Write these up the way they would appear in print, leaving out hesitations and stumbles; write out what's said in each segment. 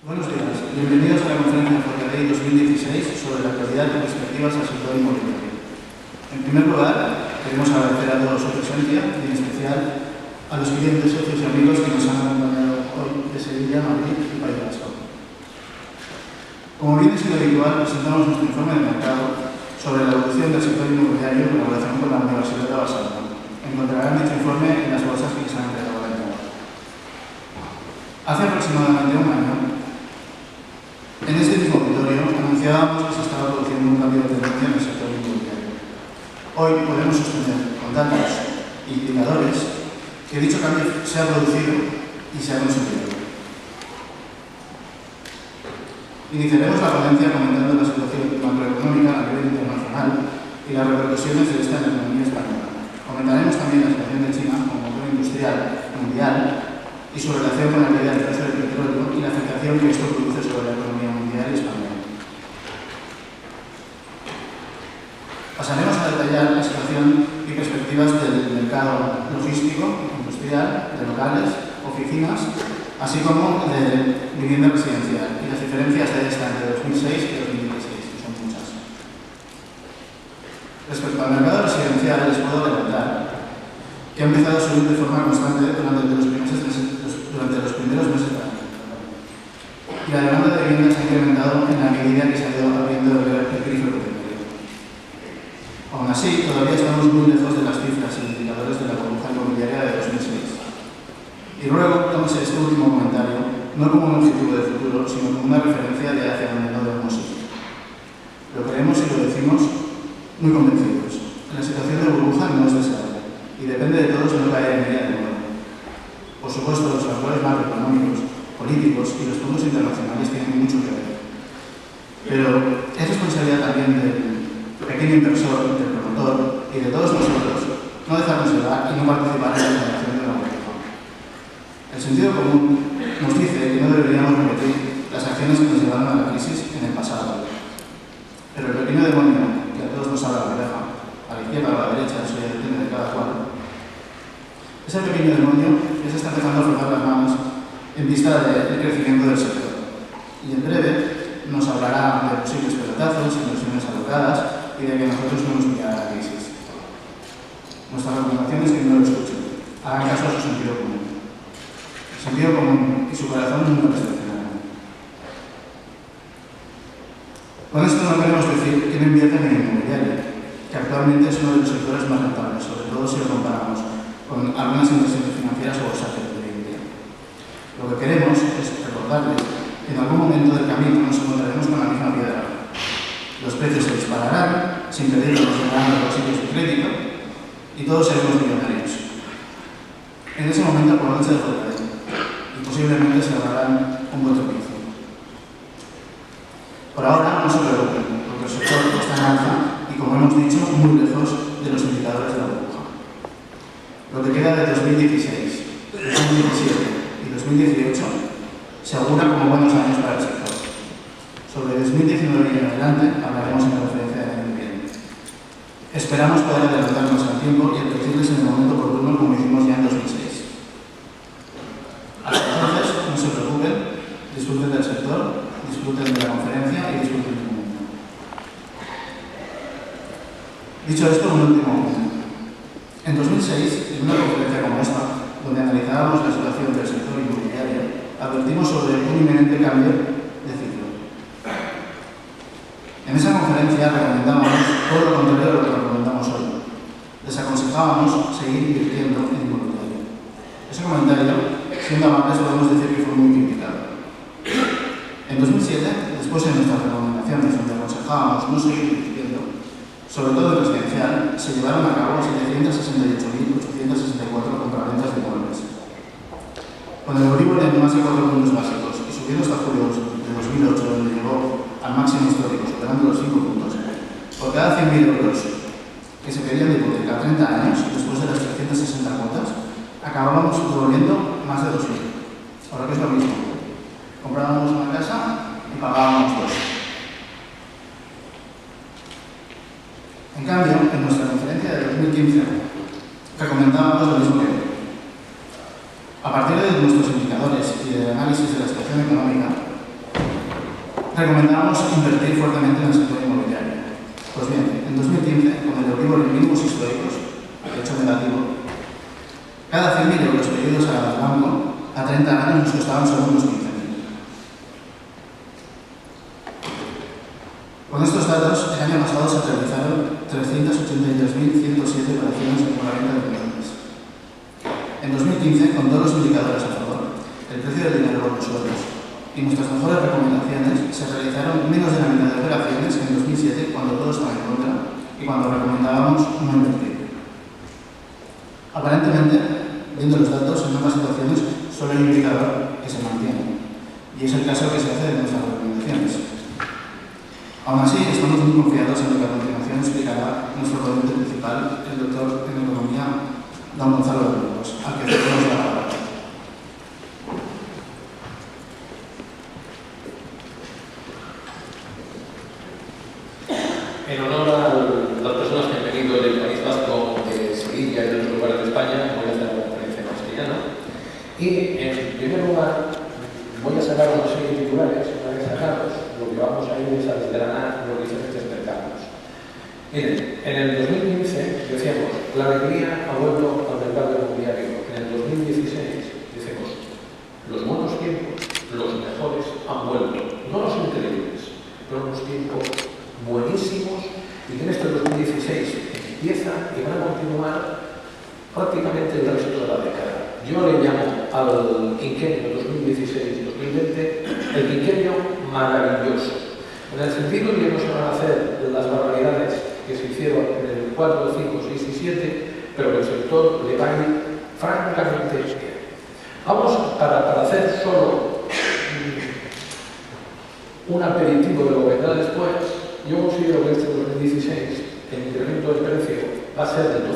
Buenos días, bienvenidos a la conferencia Forcadell 2016 sobre la actualidad y perspectivas al sector inmobiliario. En primer lugar, queremos agradecer a todos su presencia y en especial a los clientes, socios y amigos que nos han acompañado hoy de Sevilla, Madrid y País Vasco. Como bien ha sido habitual, presentamos nuestro informe de mercado sobre la evolución del sector inmobiliario en colaboración con la Universidad de Barcelona. Encontrarán dicho informe en las bolsas que se han entregado a la entrada. Hace aproximadamente un año, en este mismo auditorio anunciábamos que se estaba produciendo un cambio de tendencia en el sector inmobiliario. Hoy podemos sostener con datos e indicadores que dicho cambio se ha producido y se ha conseguido. Iniciaremos la ponencia comentando la situación macroeconómica a nivel internacional y las repercusiones de esta en la economía española. Comentaremos también la situación de China como motor industrial mundial y su relación con la caída del precio del petróleo y la afectación que esto produce sobre la economía mundial y española. Pasaremos a detallar la situación y perspectivas del mercado logístico, industrial, de locales, oficinas, así como de vivienda residencial y las diferencias de esta entre 2006 y 2016, que son muchas. Respecto al mercado residencial, les puedo adelantar que ha empezado a subir de forma constante durante los primeros meses del año. Y la demanda de viviendas ha incrementado en la medida que se ha ido abriendo el grifo hipotecario. Aún así, todavía estamos muy lejos de las cifras y indicadores de la burbuja inmobiliaria de 2006. Y luego, tómese este último comentario no como un objetivo de futuro, sino como una referencia de hacia donde no debemos ir. Lo creemos y lo decimos muy convencidos. La situación de burbuja no es deseable y depende de todos no caer en ella de nuevo. Por supuesto, los factores macroeconómicos, políticos y los fondos internacionales tienen mucho que ver. Pero es responsabilidad también del pequeño inversor, del promotor y de todos nosotros no dejarnos llevar y no participar en la generación de la burbuja. El sentido común nos dice que no deberíamos repetir las acciones que nos llevaron a la crisis en el pasado. Pero el pequeño demonio, que a todos nos habla la oreja, a la izquierda o a la derecha, eso ya depende de cada cual, ese pequeño demonio ya se está empezando a frotar las manos en vista del crecimiento del sector. Y en breve nos hablará de posibles pelotazos, inversiones alocadas y de que nosotros no nos pillará la crisis. Nuestra recomendación es que no lo escuchen. Hagan caso a su sentido común. El sentido común y su corazón nunca les decepcionarán. Con esto no queremos decir que no inviertan en inmobiliario, que actualmente es uno de los sectores más rentables, sobre todo si lo comparamos con algunas inversiones financieras o bursátiles de hoy en día. Lo que queremos es recordarles que en algún momento del camino nos encontraremos con la misma piedra. Los precios se dispararán, sin pedir que nos llenarán los bolsillos de crédito y todos seremos millonarios. En ese momento, por la noche de Forcadell, y posiblemente se ahorrarán un buen tropiezo. Por ahora, no se preocupen, porque el sector está en alza y, como hemos dicho, muy lejos de los indicadores de la burbuja. Lo que queda de 2016, 2017 y 2018 se augura como buenos años para el sector. Sobre 2019 y en adelante hablaremos en la conferencia del año que viene. Esperamos poder adelantarnos al tiempo y advertirles en el momento oportuno como hicimos ya en 2006. Hasta entonces, no se preocupen, disfruten del sector, disfruten de la conferencia y disfruten del momento. Dicho esto, un último punto. En 2006, en una conferencia como esta, donde analizábamos la situación del sector inmobiliario, advertimos sobre un inminente cambio de ciclo. En esa conferencia recomendábamos todo lo contrario de lo que recomendamos hoy. Desaconsejábamos seguir invirtiendo en inmobiliario. Ese comentario, siendo amables, podemos decir que fue muy criticado. En 2007, después de nuestras recomendaciones donde aconsejábamos no seguir invirtiendo, sobre todo en residencial, se llevaron a cabo 768.864 compraventas de inmuebles. Con el Euribor en más de 4 puntos básicos y subiendo hasta julio de 2008, donde llegó al máximo histórico, superando los 5 puntos, por cada 100.000 euros que se pedían de hipoteca a 30 años, después de las 360 cuotas, acabábamos devolviendo más de 2.000. Ahora que es lo mismo. Comprábamos una casa y pagábamos dos. En cambio, en nuestra conferencia de 2015, recomendábamos lo mismo que hoy. A partir de nuestros indicadores y del análisis de la situación económica, Recomendamos invertir fuertemente en el sector inmobiliario. Pues bien, en 2015, con el Euribor en mínimos históricos, de hecho negativo, cada 100.000 euros pedidos al banco a 30 años nos costaban solo unos 15.000. Con estos datos, el año pasado se realizaron 383.107 operaciones de compraventa de viviendas. En 2015, con todos los indicadores a favor, el precio del dinero por los sueldos y nuestras mejores recomendaciones, se realizaron menos de la mitad de operaciones que en 2007, cuando todo estaba en contra y cuando recomendábamos no invertir. Aparentemente, viendo los datos, en ambas situaciones solo hay un indicador que se mantiene, y es el caso que se hace de nuestras recomendaciones. Aún así, estamos muy confiados en lo que a continuación explicará nuestro ponente principal, el doctor en Economía, don Gonzalo de Burgos, al que cedemos la palabra. En honor a las personas que han venido del País Vasco, de Sevilla y de otros lugares de España, voy a hacer una conferencia en castellano. Y, en primer lugar, voy a sacar una serie de titulares. Una vez sacados, lo que vamos a ir es a desgranar los diferentes mercados. Miren, en el 2015 decíamos, la alegría ha vuelto al mercado inmobiliario. En el 2016 decimos, los buenos tiempos, los mejores han vuelto. No los increíbles, pero los tiempos buenísimos, y que en este 2016 empieza y van a continuar prácticamente el resto de la década. Yo le llamo al quinquenio 2016-2020 el quinquenio maravilloso, en el sentido de que no se van a hacer las barbaridades que se hicieron en el 4, 5, 6 y 7, pero que el sector le va a ir francamente bien. Vamos para hacer solo un aperitivo de lo que vendrá después. Yo considero que este 2016 el incremento del precio va a ser del 12%,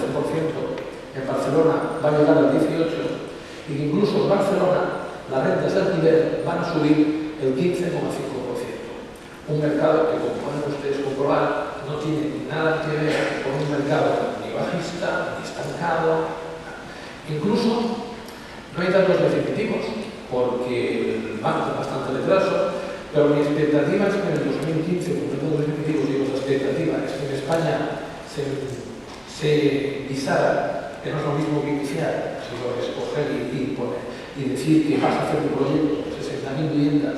en Barcelona va a llegar al 18% y que incluso en Barcelona las rentas de alquiler van a subir el 15,5%. Un mercado que, como pueden ustedes comprobar, no tiene nada que ver con un mercado ni bajista, ni estancado. Incluso no hay datos definitivos porque el banco es bastante retraso. Pero mi expectativa es que en el 2015, con datos definitivos, digo, la expectativa es que en España se visara, que no es lo mismo que iniciar, sino escoger y decir que vas a hacer un proyecto de 60.000 viviendas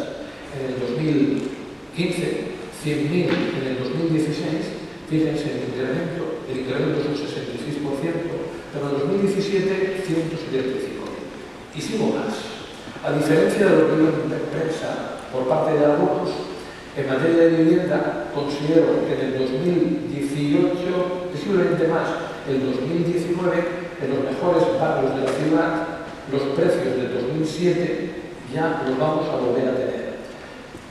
en el 2015, 100.000 en el 2016, fíjense el incremento es un 66%, pero en el 2017, 175.000. Y sigo más. A diferencia de lo que yo en prensa por parte de algunos, en materia de vivienda, considero que en el 2018, posiblemente más, el 2019, en los mejores barrios de la ciudad, los precios del 2007 ya los vamos a volver a tener.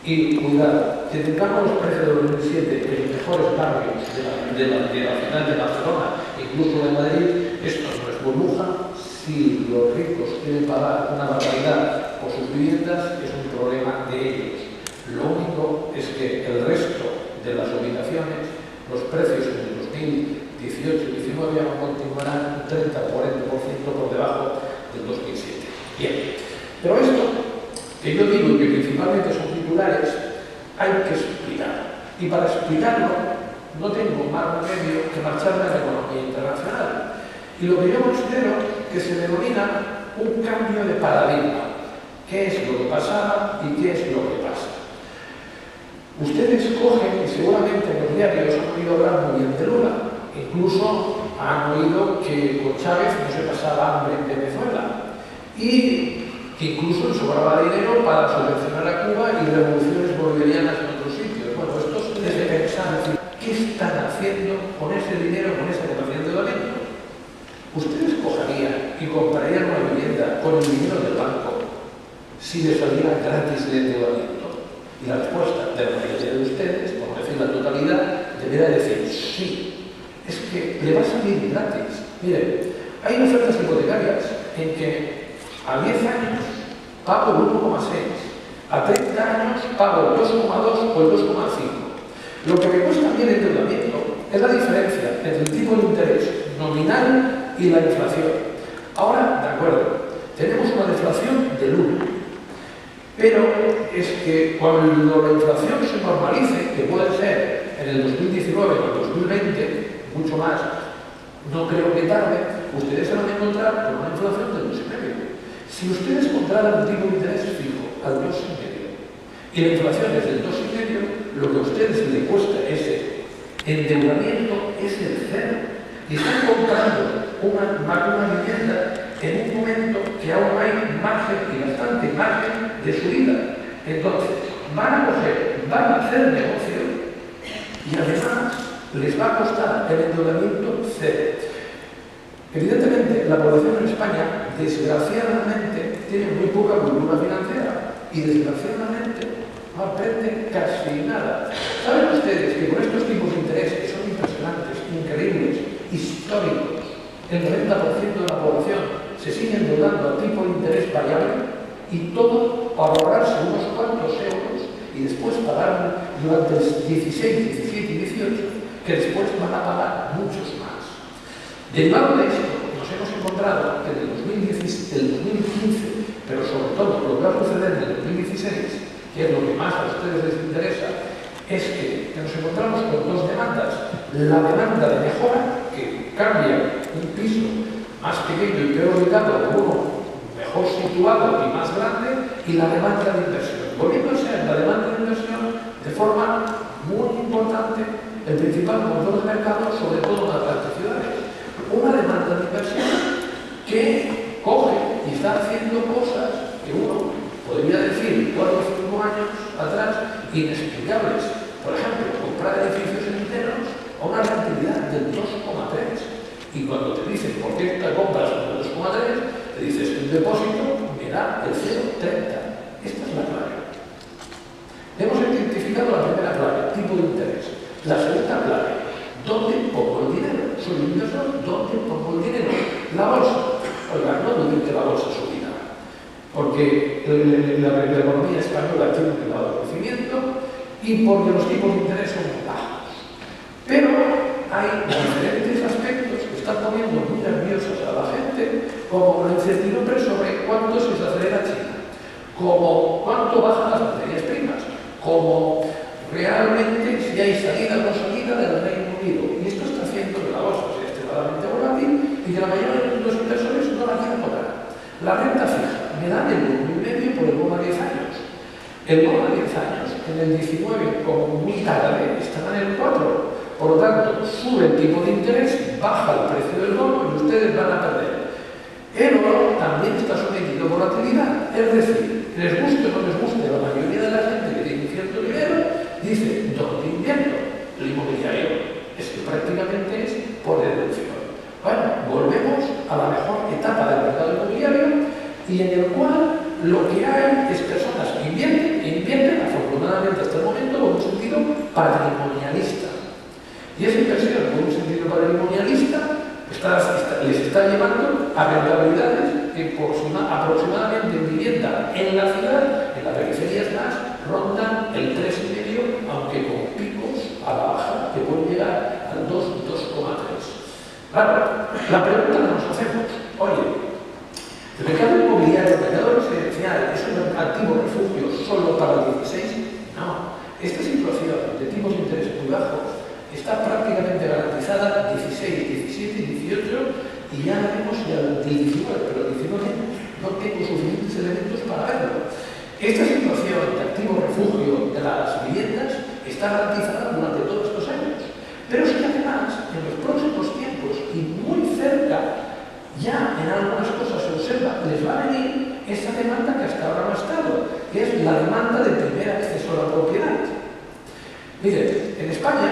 Y cuidado, que tengamos los precios del 2007 en los mejores barrios de la ciudad de Barcelona, incluso de Madrid, esto no es burbuja. Si los ricos quieren pagar una barbaridad por sus viviendas, es un problema de ellos. Lo único es que el resto de las ubicaciones, los precios en el 2018 y 2019 continuarán un 30-40% por debajo del 2007. Bien, pero esto, que yo digo que principalmente son titulares, hay que explicar. Y para explicarlo, no tengo más remedio que marcharme a la economía internacional. Y lo que yo considero que se denomina un cambio de paradigma. ¿Qué es lo que pasaba y qué es lo que pasa? Ustedes cogen, y seguramente en los diarios han oído hablar muy bien de Lula, incluso han oído que con Chávez no se pasaba hambre en Venezuela, y que incluso le sobraba dinero para subvencionar a Cuba y revoluciones bolivarianas en otros sitios. Bueno, esto se debe pensar, decir, ¿qué están haciendo con ese dinero, con esa capacidad de endeudamiento? ¿Ustedes cogerían y comprarían una vivienda con el dinero del banco si les saliera gratis el endeudamiento? Y la respuesta de la mayoría de ustedes, por decir la totalidad, debería decir sí. Es que le va a salir gratis. Miren, hay ofertas hipotecarias en que a 10 años pago el 1,6, a 30 años pago el 2,2 o el 2,5. Lo que me cuesta a mí el endeudamiento es la diferencia entre el tipo de interés nominal y la inflación. Ahora, de acuerdo, tenemos una deflación del 1. Pero es que cuando la inflación se normalice, que puede ser en el 2019 o el 2020, mucho más, no creo que tarde, ustedes se van a encontrar con una inflación del 2,5%. Si ustedes compraran un tipo de interés fijo al 2,5% y la inflación es del 2,5%, lo que a ustedes les cuesta ese endeudamiento es el cero. Y están comprando una vivienda en un momento que aún hay margen y bastante margen de subida. Entonces, van a coger, van a hacer negocio y además les va a costar el endeudamiento cero. Evidentemente, la población en España, desgraciadamente, tiene muy poca cultura financiera y desgraciadamente no aprende casi nada. ¿Saben ustedes que con estos tipos de interés, que son impresionantes, increíbles, históricos, el 90% de la población se sigue endeudando a tipo de interés variable y todo para ahorrarse unos cuantos euros y después pagar durante el 16, 17 y 18, que después van a pagar muchos más? Derivado de esto, nos hemos encontrado que del 2015, pero sobre todo lo que va a suceder en el 2016, que es lo que más a ustedes les interesa, es que nos encontramos con dos demandas. La demanda de mejora, que cambia un piso más pequeño y peor ubicado por uno mejor situado y más grande, y la demanda de inversión. Volviendo a ser la demanda de inversión de forma muy importante, el principal motor de mercado, sobre todo en las grandes ciudades. Una demanda de inversión que coge y está haciendo cosas que uno podría decir 4 o 5 años atrás inexplicables. Por ejemplo, comprar edificios enteros a una rentabilidad del 2,3. Y cuando te dicen por qué te compras un 2,3, te dices que un depósito me da el 0,30. Esta es la clave. Hemos identificado la primera clave, tipo de interés. La segunda clave, ¿dónde pongo el dinero? Soy un inversor, ¿dónde pongo el dinero? La bolsa. Oiga, no duden que la bolsa subirá, porque la economía española tiene un elevado crecimiento y porque los tipos de interés son muy bajos. Pero hay diferentes aspectos que están poniendo muy nerviosas a la gente, como la incertidumbre sobre cuánto se desacelera China, como cuánto bajan las materias primas, como realmente si hay salida o no salida del Reino Unido. Y esto está haciendo que la bolsa sea extremadamente volátil y que la mayoría de los inversores no la quieran tocar. La renta fija, me dan el 1,5% por el bono a 10 años. El bono a 10 años, en el 19, como muy tarde, estará en el 4%. Por lo tanto, sube el tipo de interés, baja el precio del bono y ustedes van a perder. El oro también está sometido a volatilidad. Es decir, les guste o no les guste, la mayoría de la gente que tiene cierto dinero dice, ¿dónde invierto? El inmobiliario. Es que prácticamente es por deducción. Bueno, volvemos a la mejor etapa del mercado inmobiliario y en el cual lo que hay es personas que invierten afortunadamente hasta el momento con un sentido patrimonialista. Y esa inversión con un sentido patrimonialista les está llevando a rentabilidades que aproximadamente en vivienda en la ciudad, en las periferias más, rondan el 3,5%, aunque con picos a la baja que pueden llegar al 2,3%. Claro, la pregunta que nos hacemos, oye, ¿el mercado inmobiliario, el mercado residencial, es un activo refugio solo para el 16? No. Esta situación de tipos de interés muy bajos está prácticamente garantizada 16, 17 y 18 y ya veremos si al 19, pero al 19 no tengo suficientes elementos para verlo. Esta situación de activo refugio de las viviendas está garantizada durante todos estos años. Pero es que además, en los próximos tiempos y muy cerca, ya en algunas cosas se observa, les va a venir esa demanda que hasta ahora no ha estado, que es la demanda de primer acceso a la propiedad. Miren, en España,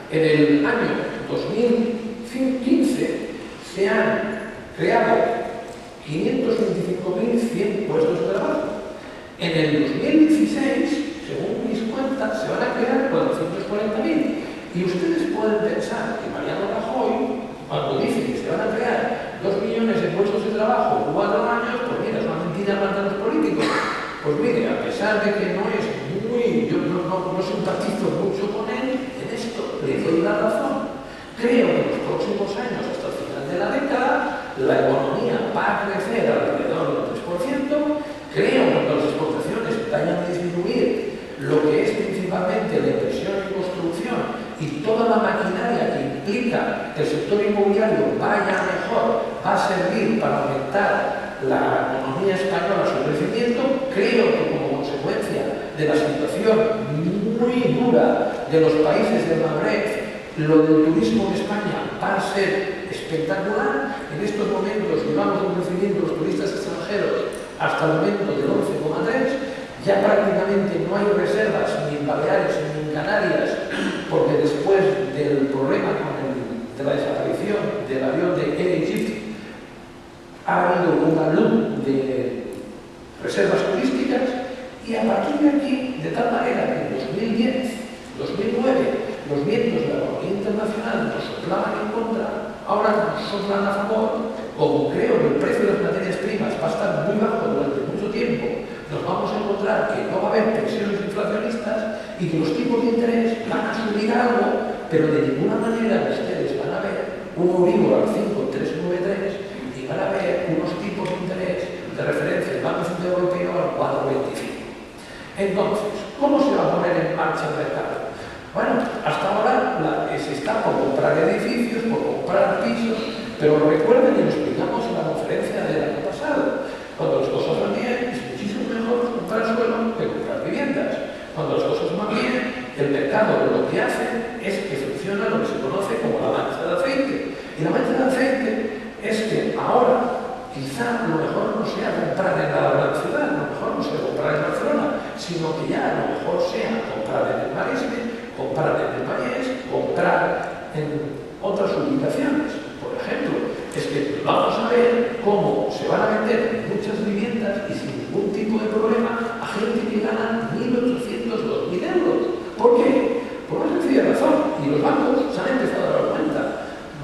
en el año 2015 se han creado 525.100 puestos de trabajo. En el 2016, según mis cuentas, se van a crear 440.000. Y ustedes pueden pensar que Mariano Rajoy, cuando dice que se van a crear 2 millones de puestos de trabajo en 4 años, pues mira, es una mentira para los políticos. Pues mire, a pesar de que no es muy, yo no simpatizo mucho con él, en esto le doy la razón. Creo que en los próximos años, hasta el final de la década, la economía va a crecer alrededor del 3%. Creo que las exportaciones da y toda la maquinaria que implica que el sector inmobiliario vaya mejor, va a servir para aumentar la economía española, su crecimiento, creo que como consecuencia de la situación muy dura de los países del Magreb, lo del turismo en España va a ser espectacular. En estos momentos llevamos un crecimiento de los turistas extranjeros hasta el momento del 11,3%. Ya prácticamente no hay reservas ni en Baleares ni en Canarias, porque después del problema de la desaparición del avión de Air Egypt ha habido una luz de reservas turísticas, y a partir de aquí, de tal manera que en 2010, 2009, los vientos de la economía internacional nos soplaban en contra, ahora nos soplan a favor. Como creo que el precio de las materias primas va a estar muy bajo durante mucho tiempo, nos vamos a encontrar que no va a haber presiones inflacionistas y que los tipos de interés van a subir algo, pero de ninguna manera ustedes van a ver un Euribor al 5,393 y van a ver unos tipos de interés de referencia del Banco Central Europeo al 4,25. Entonces, ¿cómo se va a poner en marcha el mercado? Bueno, hasta ahora se está por comprar edificios, por comprar pisos, pero recuerden que lo explicamos en la conferencia del año pasado. Cuando las cosas van bien, es muchísimo mejor comprar suelo que comprar viviendas. Cuando las cosas van bien, el mercado lo que hace es que funciona lo que se conoce como la mancha de aceite. Y la mancha de aceite es que ahora quizá lo mejor no sea comprar en la gran ciudad, lo mejor no sea comprar en Barcelona, sino que ya lo mejor sea comprar en el Maresme, comprar en el Vallès, comprar en otras ubicaciones. Por ejemplo, es que vamos a ver cómo se van a vender muchas viviendas y sin ningún tipo de problema a gente que gana 1.800, 2.000 euros. ¿Por qué? Por una sencilla razón, y los bancos se han empezado a dar cuenta,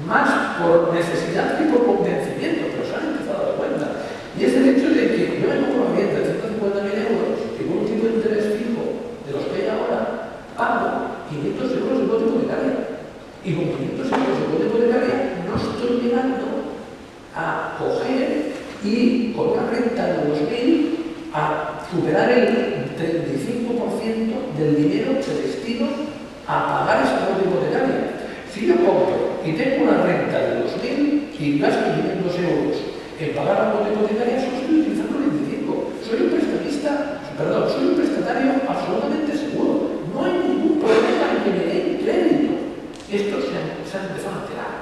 más por necesidad que por convencimiento, pero se han empezado a dar cuenta. Y es el hecho de que yo me compro una vivienda de 150.000 euros y con un tipo de interés fijo de los que hay ahora, pago 500 euros de cuota hipotecaria. Y con 500 euros de cuota hipotecaria no estoy llegando a coger y con una renta de 2.000 a superar el 35% del dinero que destino a pagar esa cuota hipotecaria. Si yo compro y tengo una renta de 2.000 y gasto 500 euros en pagar la cuota hipotecaria, solo estoy utilizando 25. Soy un prestatario absolutamente seguro. No hay ningún problema en que me den crédito. Esto se ha empezado a enterar.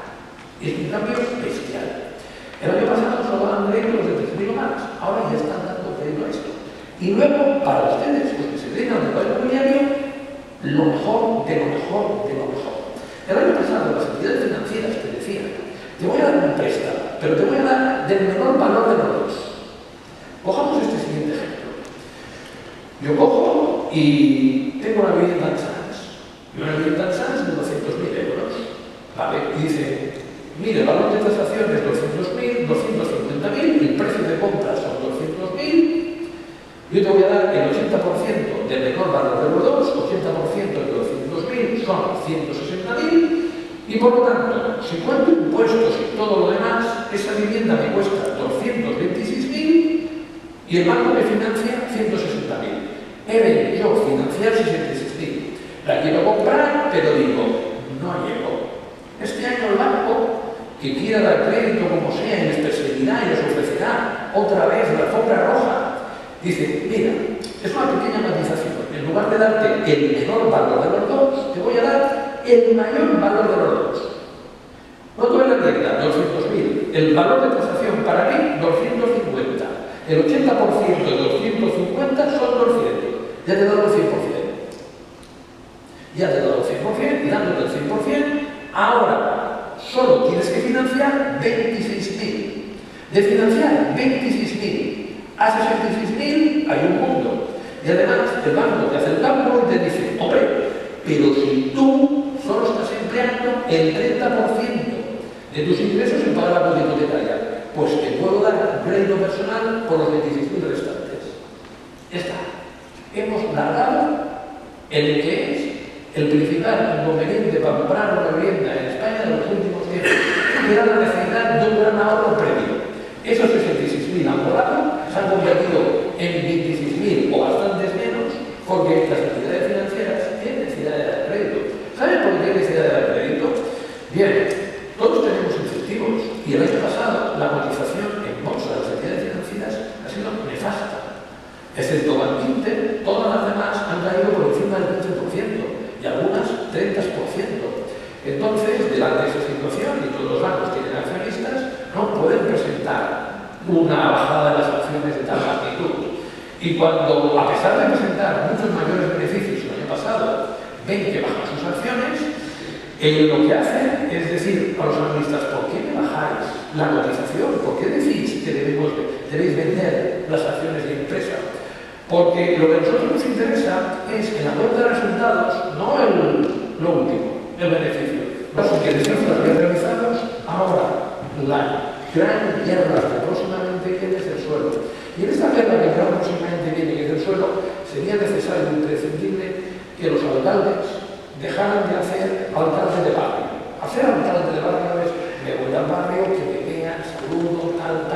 Es un cambio bestial. El año pasado nos daban créditos de 3.000 más, ahora ya están dando crédito a esto. Y luego, para ustedes, los que se dedican al mercado inmobiliario, lo mejor de lo mejor de lo mejor. El año pasado, las entidades financieras te decían, te voy a dar un préstamo, pero te voy a dar del menor valor de los dos. Cojamos este siguiente ejemplo. Yo cojo y tengo una vivienda en Sanz. Y una vivienda en Sanz de 200.000 euros. ¿Vale? Y dice, mire, el valor de tasación es 200.000, 250.000, el precio de compra son 200.000. Yo te voy a dar el 80% del menor valor de los dos, 80% de 200.000 son 160.000. Y por lo tanto, si cuento impuestos y todo lo demás, esa vivienda me cuesta 226.000 y el banco me financia 160.000. He de yo financiar 66.000. La quiero comprar, pero digo, no llego. Este año el banco, que quiera dar crédito como sea y les perseguirá y les ofrecerá otra vez la alfombra roja, dice, mira, es una pequeña matización. En lugar de darte el menor valor de los dos, te voy a dar el mayor valor de los dos. No tuve la tienda, 200.000. El valor de tasación para mí, 250. El 80% de 250 son 200. Ya te he dado el 100%. Ya te he dado el 100% y dándote el 100%, ahora solo tienes que financiar 26.000. De financiar 26.000 a 66.000 hay un mundo. Y además el banco te hace el cálculo y te dice, hombre, pero si tú solo estás empleando el 30% de tus ingresos en pagar la cuota hipotecaria, pues te puedo dar un crédito personal por los 26.000 restantes. Ya está. Hemos largado el que es el principal inconveniente para comprar una vivienda en España de los últimos tiempos, que era la necesidad de un gran ahorro previo. Esos 66.000 han borrado, se han convertido en 26.000 o bastantes menos, porque las entidades financieras tienen necesidad de dar crédito. ¿Saben por qué tienen necesidad excepto Bankinter, todas las demás han caído por encima del 15% y algunas 30%. Entonces, delante de esa situación, y todos los bancos tienen accionistas, no pueden presentar una bajada de las acciones de tal magnitud. Y cuando, a pesar de presentar muchos mayores beneficios el año pasado, ven que bajan sus acciones, lo que hacen es decir a los analistas: ¿por qué me bajáis la cotización? ¿Por qué decís que debéis vender las acciones de la empresa? Porque lo que a nosotros nos interesa es, en la cuenta de resultados, no lo último, el beneficio. Los beneficios bien realizados, ahora la gran guerra que próximamente viene es el suelo. Y en esta guerra que próximamente viene, que es el suelo, sería necesario e imprescindible que los alcaldes dejaran de hacer alcalde de barrio. Hacer alcalde de barrio es: me voy al barrio, que me vean, saludo, tal.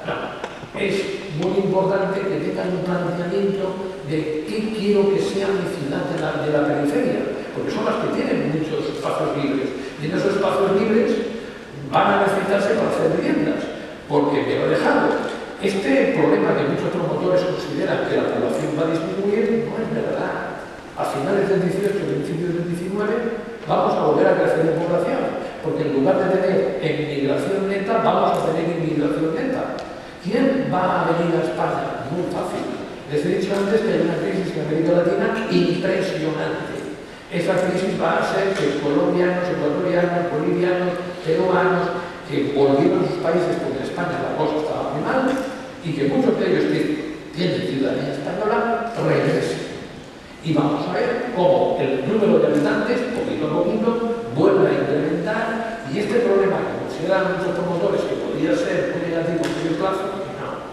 No. Es muy importante que tengan un planteamiento de qué quiero que sea mi ciudad de la periferia, porque son las que tienen muchos espacios libres. Y en esos espacios libres van a necesitarse para hacer viviendas, porque me lo he dejado. Este problema que muchos promotores consideran que la población va a disminuir no es verdad. A finales del 18 y principios del 19 vamos a volver a crecer en población, porque en lugar de tener emigración neta, vamos a tener inmigración neta. ¿Quién va a venir a España? Muy fácil. Les he dicho antes que hay una crisis en América Latina impresionante. Esa crisis va a ser que colombianos, ecuatorianos, bolivianos, peruanos, que volvieron a sus países porque en España la cosa estaba muy mal, y que muchos de ellos que tienen ciudadanía española regresen. Y vamos a ver cómo el número de habitantes, poquito a poquito, vuelve a incrementar, y este problema que consideran muchos promotores que podría ser muy negativo a medio plazo, no.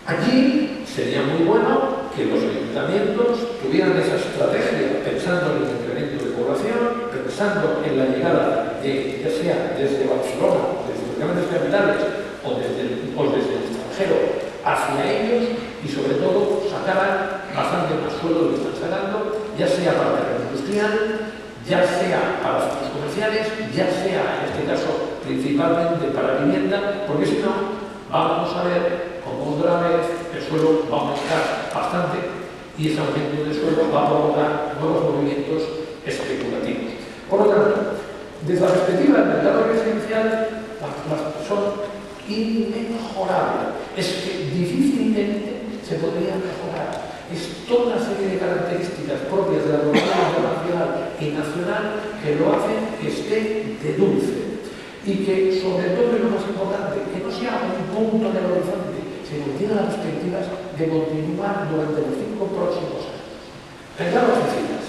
Aquí sería muy bueno que los ayuntamientos tuvieran esa estrategia, pensando en el incremento de población, pensando en la llegada ya sea desde Barcelona, desde los grandes capitales o desde el extranjero hacia ellos, y sobre todo sacaran bastante más suelo de lo que están sacando, ya sea para terreno industrial, ya sea para centros comerciales, ya sea, en este caso, principalmente para vivienda, porque si no, vamos a ver como otra vez el suelo va a aumentar bastante, y ese aumento del suelo va a provocar nuevos movimientos especulativos. Por lo tanto, desde la perspectiva del mercado residencial, las son inmejorables. Es que difícilmente se podría mejorar. Es toda una serie de características propias de la economía internacional y nacional que lo hacen que esté de dulce. Y que, sobre todo, y lo más importante, que no sea un punto en el horizonte, sino que tiene las perspectivas de continuar durante los 5 próximos años. Mercado de oficinas.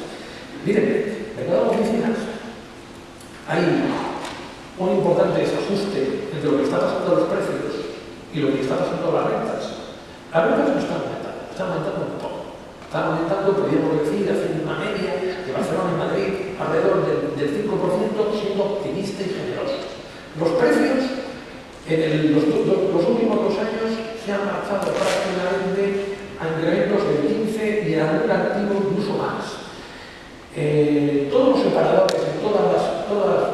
Miren, mercado de oficinas, hay un importante desajuste entre lo que está pasando a los precios y lo que está pasando a las rentas. Las rentas no están aumentando un poco. Están aumentando, podríamos decir, haciendo una media de Barcelona y Madrid alrededor del 5%, siendo optimista y generoso. Los precios en los últimos 2 años se han marchado prácticamente a incrementos del 15% y en algún activo incluso más. Todos los separadores,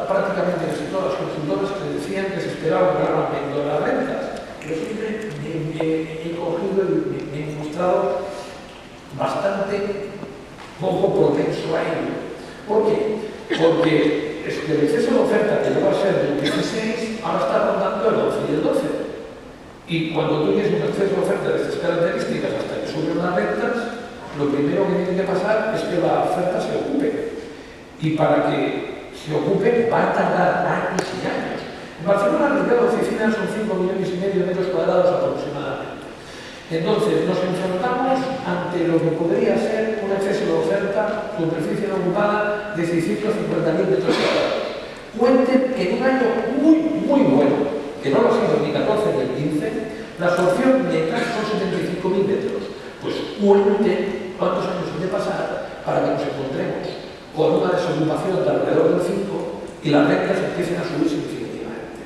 prácticamente casi todas las consultoras que decían que se esperaba un gran aumento de las rentas. Yo siempre me he cogido y me he mostrado bastante poco propenso a ello. ¿Por qué? Porque es que el exceso de oferta que va a ser del 16 ahora está rondando el 11 y el 12. Y cuando tú tienes un exceso de oferta de estas características hasta que suben las rentas, lo primero que tiene que pasar es que la oferta se ocupe. Y para que se ocupe va a tardar años y años. En Barcelona el mercado de oficinas son 5,5 millones de metros cuadrados aproximadamente. Entonces nos enfrentamos ante lo que podría ser un exceso de oferta, superficie no ocupada de 650.000 metros cuadrados. Cuenten que en un año muy bueno, que no lo ha sido ni 14 ni 15, la absorción neta son 75.000 metros. Pues cuenten cuántos años han de pasar para que nos encontremos con una desocupación de alrededor del 5 y las rentas empiecen a subir significativamente.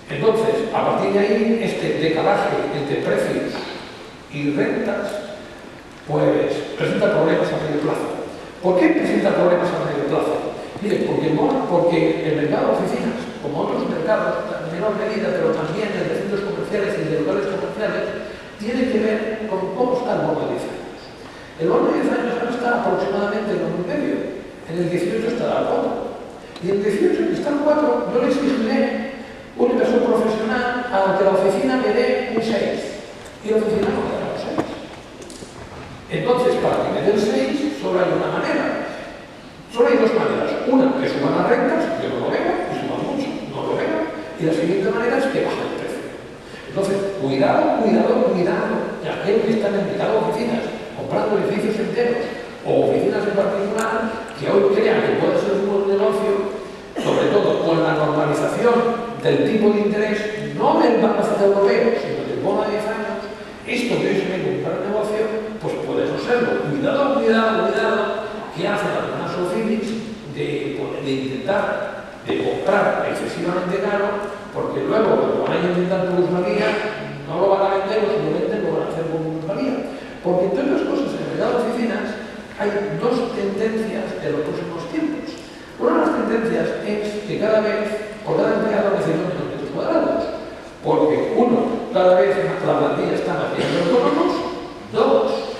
Entonces, a partir de ahí, este decalaje entre precios y rentas, pues presenta problemas a medio plazo. ¿Por qué presenta problemas a medio plazo? Mire, porque el mercado de oficinas, como otros mercados, en menor medida, pero también el de centros comerciales y de locales comerciales, tiene que ver con cómo está el bono de 10 años. El bono de 10 años ahora está aproximadamente en 1,5. En el 18 estará al 4. Y en el 18, que está al 4, yo le exigiré un inversor profesional a la que la oficina me dé un 6. Y la oficina no me dará un 6. Entonces, para que me dé el 6, solo hay una manera. Solo hay dos maneras. Una, que suban las rentas, yo no lo veo, y suban mucho, no lo veo. Y la siguiente manera es que bajen el precio. Entonces, cuidado, cuidado, cuidado. Que aquellos que están en mercado de oficinas, comprando edificios enteros o oficinas en particular, que hoy crean que puede ser un buen negocio, sobre todo con la normalización del tipo de interés, no del Banco Central Europeo, sino del bono de 10 años, esto que hoy se ve como un gran negocio, pues puede no serlo. Cuidado, cuidado, cuidado, que hacen algunas oficinas de intentar de comprar excesivamente caro, porque luego cuando van a intentar plusvalía, no lo van a vender o simplemente lo van a hacer con plusvalía. Porque entre otras cosas, en el mercado de oficinas hay dos tendencias de los próximos tiempos. Una de las tendencias es que cada vez, por cada empleado necesita menos metros cuadrados. Porque, uno, cada vez la plantilla está más bien de autónomos. Dos,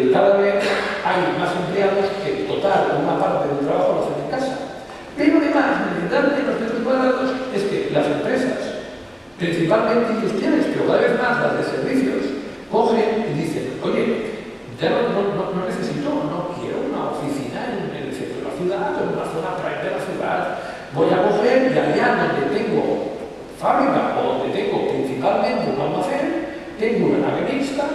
cada vez hay más empleados que, total, una parte del trabajo lo hacen en casa. Pero además, necesitar menos metros cuadrados es que las empresas, principalmente industriales, pero cada vez más las de servicios, cogen y dicen, oye, ya no necesito, no quiero una oficina en el centro de la ciudad o en una zona prime de la ciudad. Voy a coger y allá donde tengo fábrica o donde tengo principalmente un almacén, tengo una nave mixta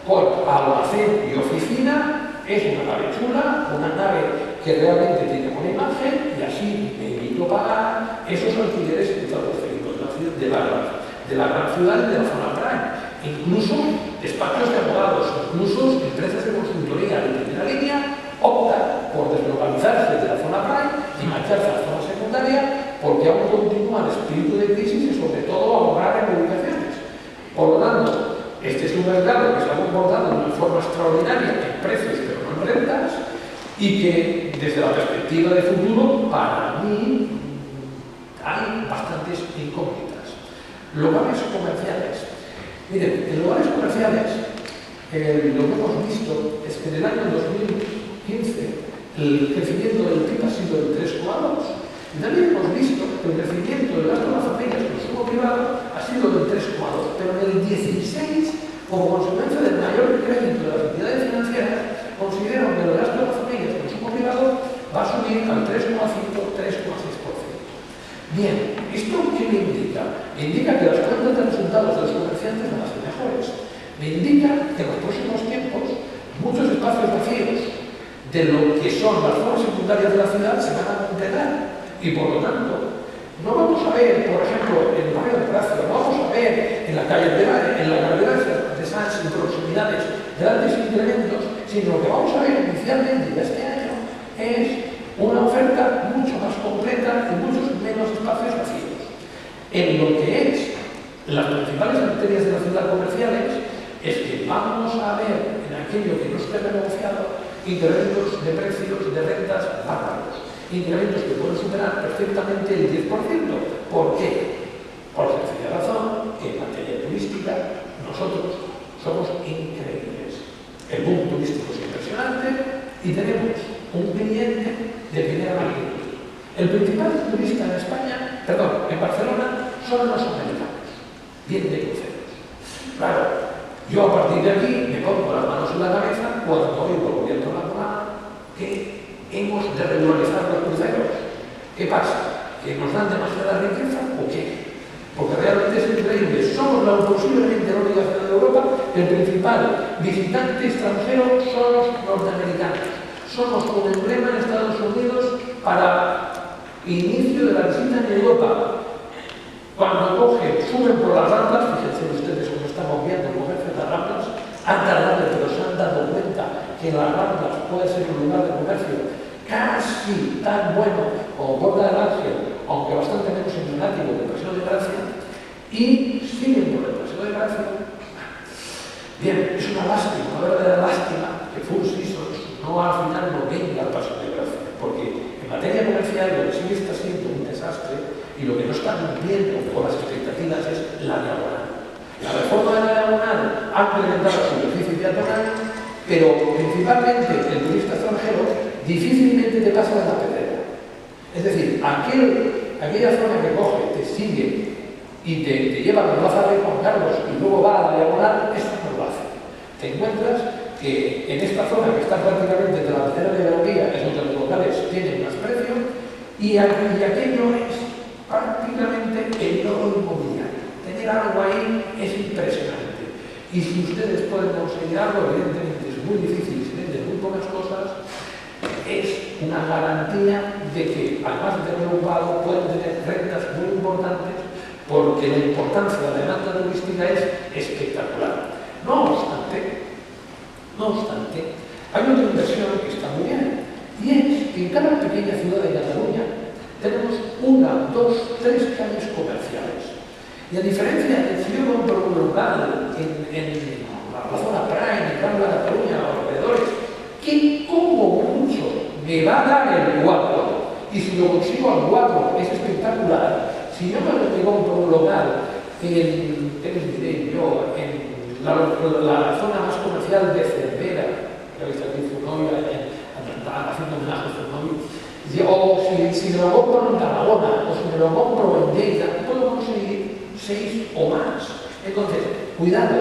con almacén y oficina. Es una nave chula, una nave que realmente tiene buena imagen y así me evito pagar esos alquileres que están referidos de la gran ciudad y de la zona prime. Incluso despachos de abogados, incluso empresas de consultoría de primera línea optan por deslocalizarse de la zona prime y marcharse a la zona secundaria porque aún continúa el espíritu de crisis y sobre todo ahorrar en ubicaciones. Por lo tanto, este es un mercado que se ha comportado de una forma extraordinaria en precios pero no en rentas y que desde la perspectiva de futuro para mí hay bastantes incógnitas. Lugares comerciales. Miren, en lugares comerciales lo que hemos visto es que en el año 2015 el crecimiento del PIB ha sido del 3,2. Y también hemos visto que el crecimiento del gasto de las familias en consumo privado ha sido del 3,2. Pero en el 16, como consecuencia del mayor crédito de las entidades financieras, consideran que el gasto de las familias en consumo privado va a subir al 3,5-3,6%. Bien, ¿esto qué me indica? Me indica que las cuentas de resultados de los comerciantes van a ser mejores. Me indica que en los próximos tiempos muchos espacios vacíos de lo que son las zonas secundarias de la ciudad se van a completar. Y por lo tanto, no vamos a ver, por ejemplo, en el barrio de Palacio, no vamos a ver en la calle en la carretera de Sanz y proximidades grandes incrementos, sino lo que vamos a ver inicialmente ya este año es una oferta mucho más completa y muchos menos espacios vacíos. En lo que es las principales arterias de la ciudad comerciales es que vamos a ver en aquello que no esté renegociado incrementos de precios de rentas bárbaros, incrementos que pueden superar perfectamente el 10%. ¿Por qué? Por la sencilla razón que en materia turística nosotros somos increíbles. El boom turístico es impresionante y tenemos un cliente de primera magnitud. El principal turista en España, en Barcelona, son los americanos. Vienen de cruceros. Claro, yo a partir de aquí me pongo las manos en la cabeza cuando oigo el gobierno nacional que hemos de regularizar los cruceros. ¿Qué pasa? ¿Que nos dan demasiada riqueza o qué? Porque realmente es increíble. Somos posiblemente la única ciudad de Europa que el principal visitante extranjero son los norteamericanos. Somos un emblema en Estados Unidos para inicio de la visita en Europa. Cuando suben por las Ramblas, fíjense ustedes cómo estamos viendo el comercio de las Ramblas, han tardado, pero se han dado cuenta que las Ramblas puede ser un lugar de comercio casi tan bueno como Puerta del Ángel, aunque bastante menos emblemático que el Paseo de Gracia, y siguen por el Paseo de Gracia. Bien, es una verdadera lástima que Four Seasons al final no venga al Paseo de Gracia, porque en materia comercial lo que sí está siendo un desastre y lo que no está cumpliendo con las expectativas es la diagonal. La reforma de la diagonal ha incrementado la superficie peatonal, pero principalmente el turista extranjero difícilmente te pasa de la pedrera. Es decir, aquella zona que coge, te sigue y te lleva a la plaza de Juan Carlos y luego va a la diagonal, esta no lo hace. Te encuentras que en esta zona que está prácticamente de la pedrera de la vía es donde los locales tienen más precio y aquello es prácticamente el oro inmobiliario. Tener algo ahí es impresionante. Y si ustedes pueden conseguir algo, evidentemente es muy difícil, se venden muy pocas cosas, es una garantía de que, además de tener un pago, pueden tener rentas muy importantes porque la importancia de la demanda turística es espectacular. No obstante, hay otra inversión que está muy bien, y es que en cada pequeña ciudad de Cataluña tenemos 1, 2, 3 calles comerciales. Y a diferencia de si yo compro un local en la zona Prime, en Rambla de Cataluña, o alrededores, que como mucho me va a dar el 4, y si lo consigo al 4 es espectacular. Si yo me compro un local en la zona más comercial de Cervera, que habéis aquí en Zunovia, haciendo homenaje a Zunovia, o si me lo compro en Tarragona, o si me lo compro en Lleida, puedo conseguir 6 o más. Entonces, cuidado,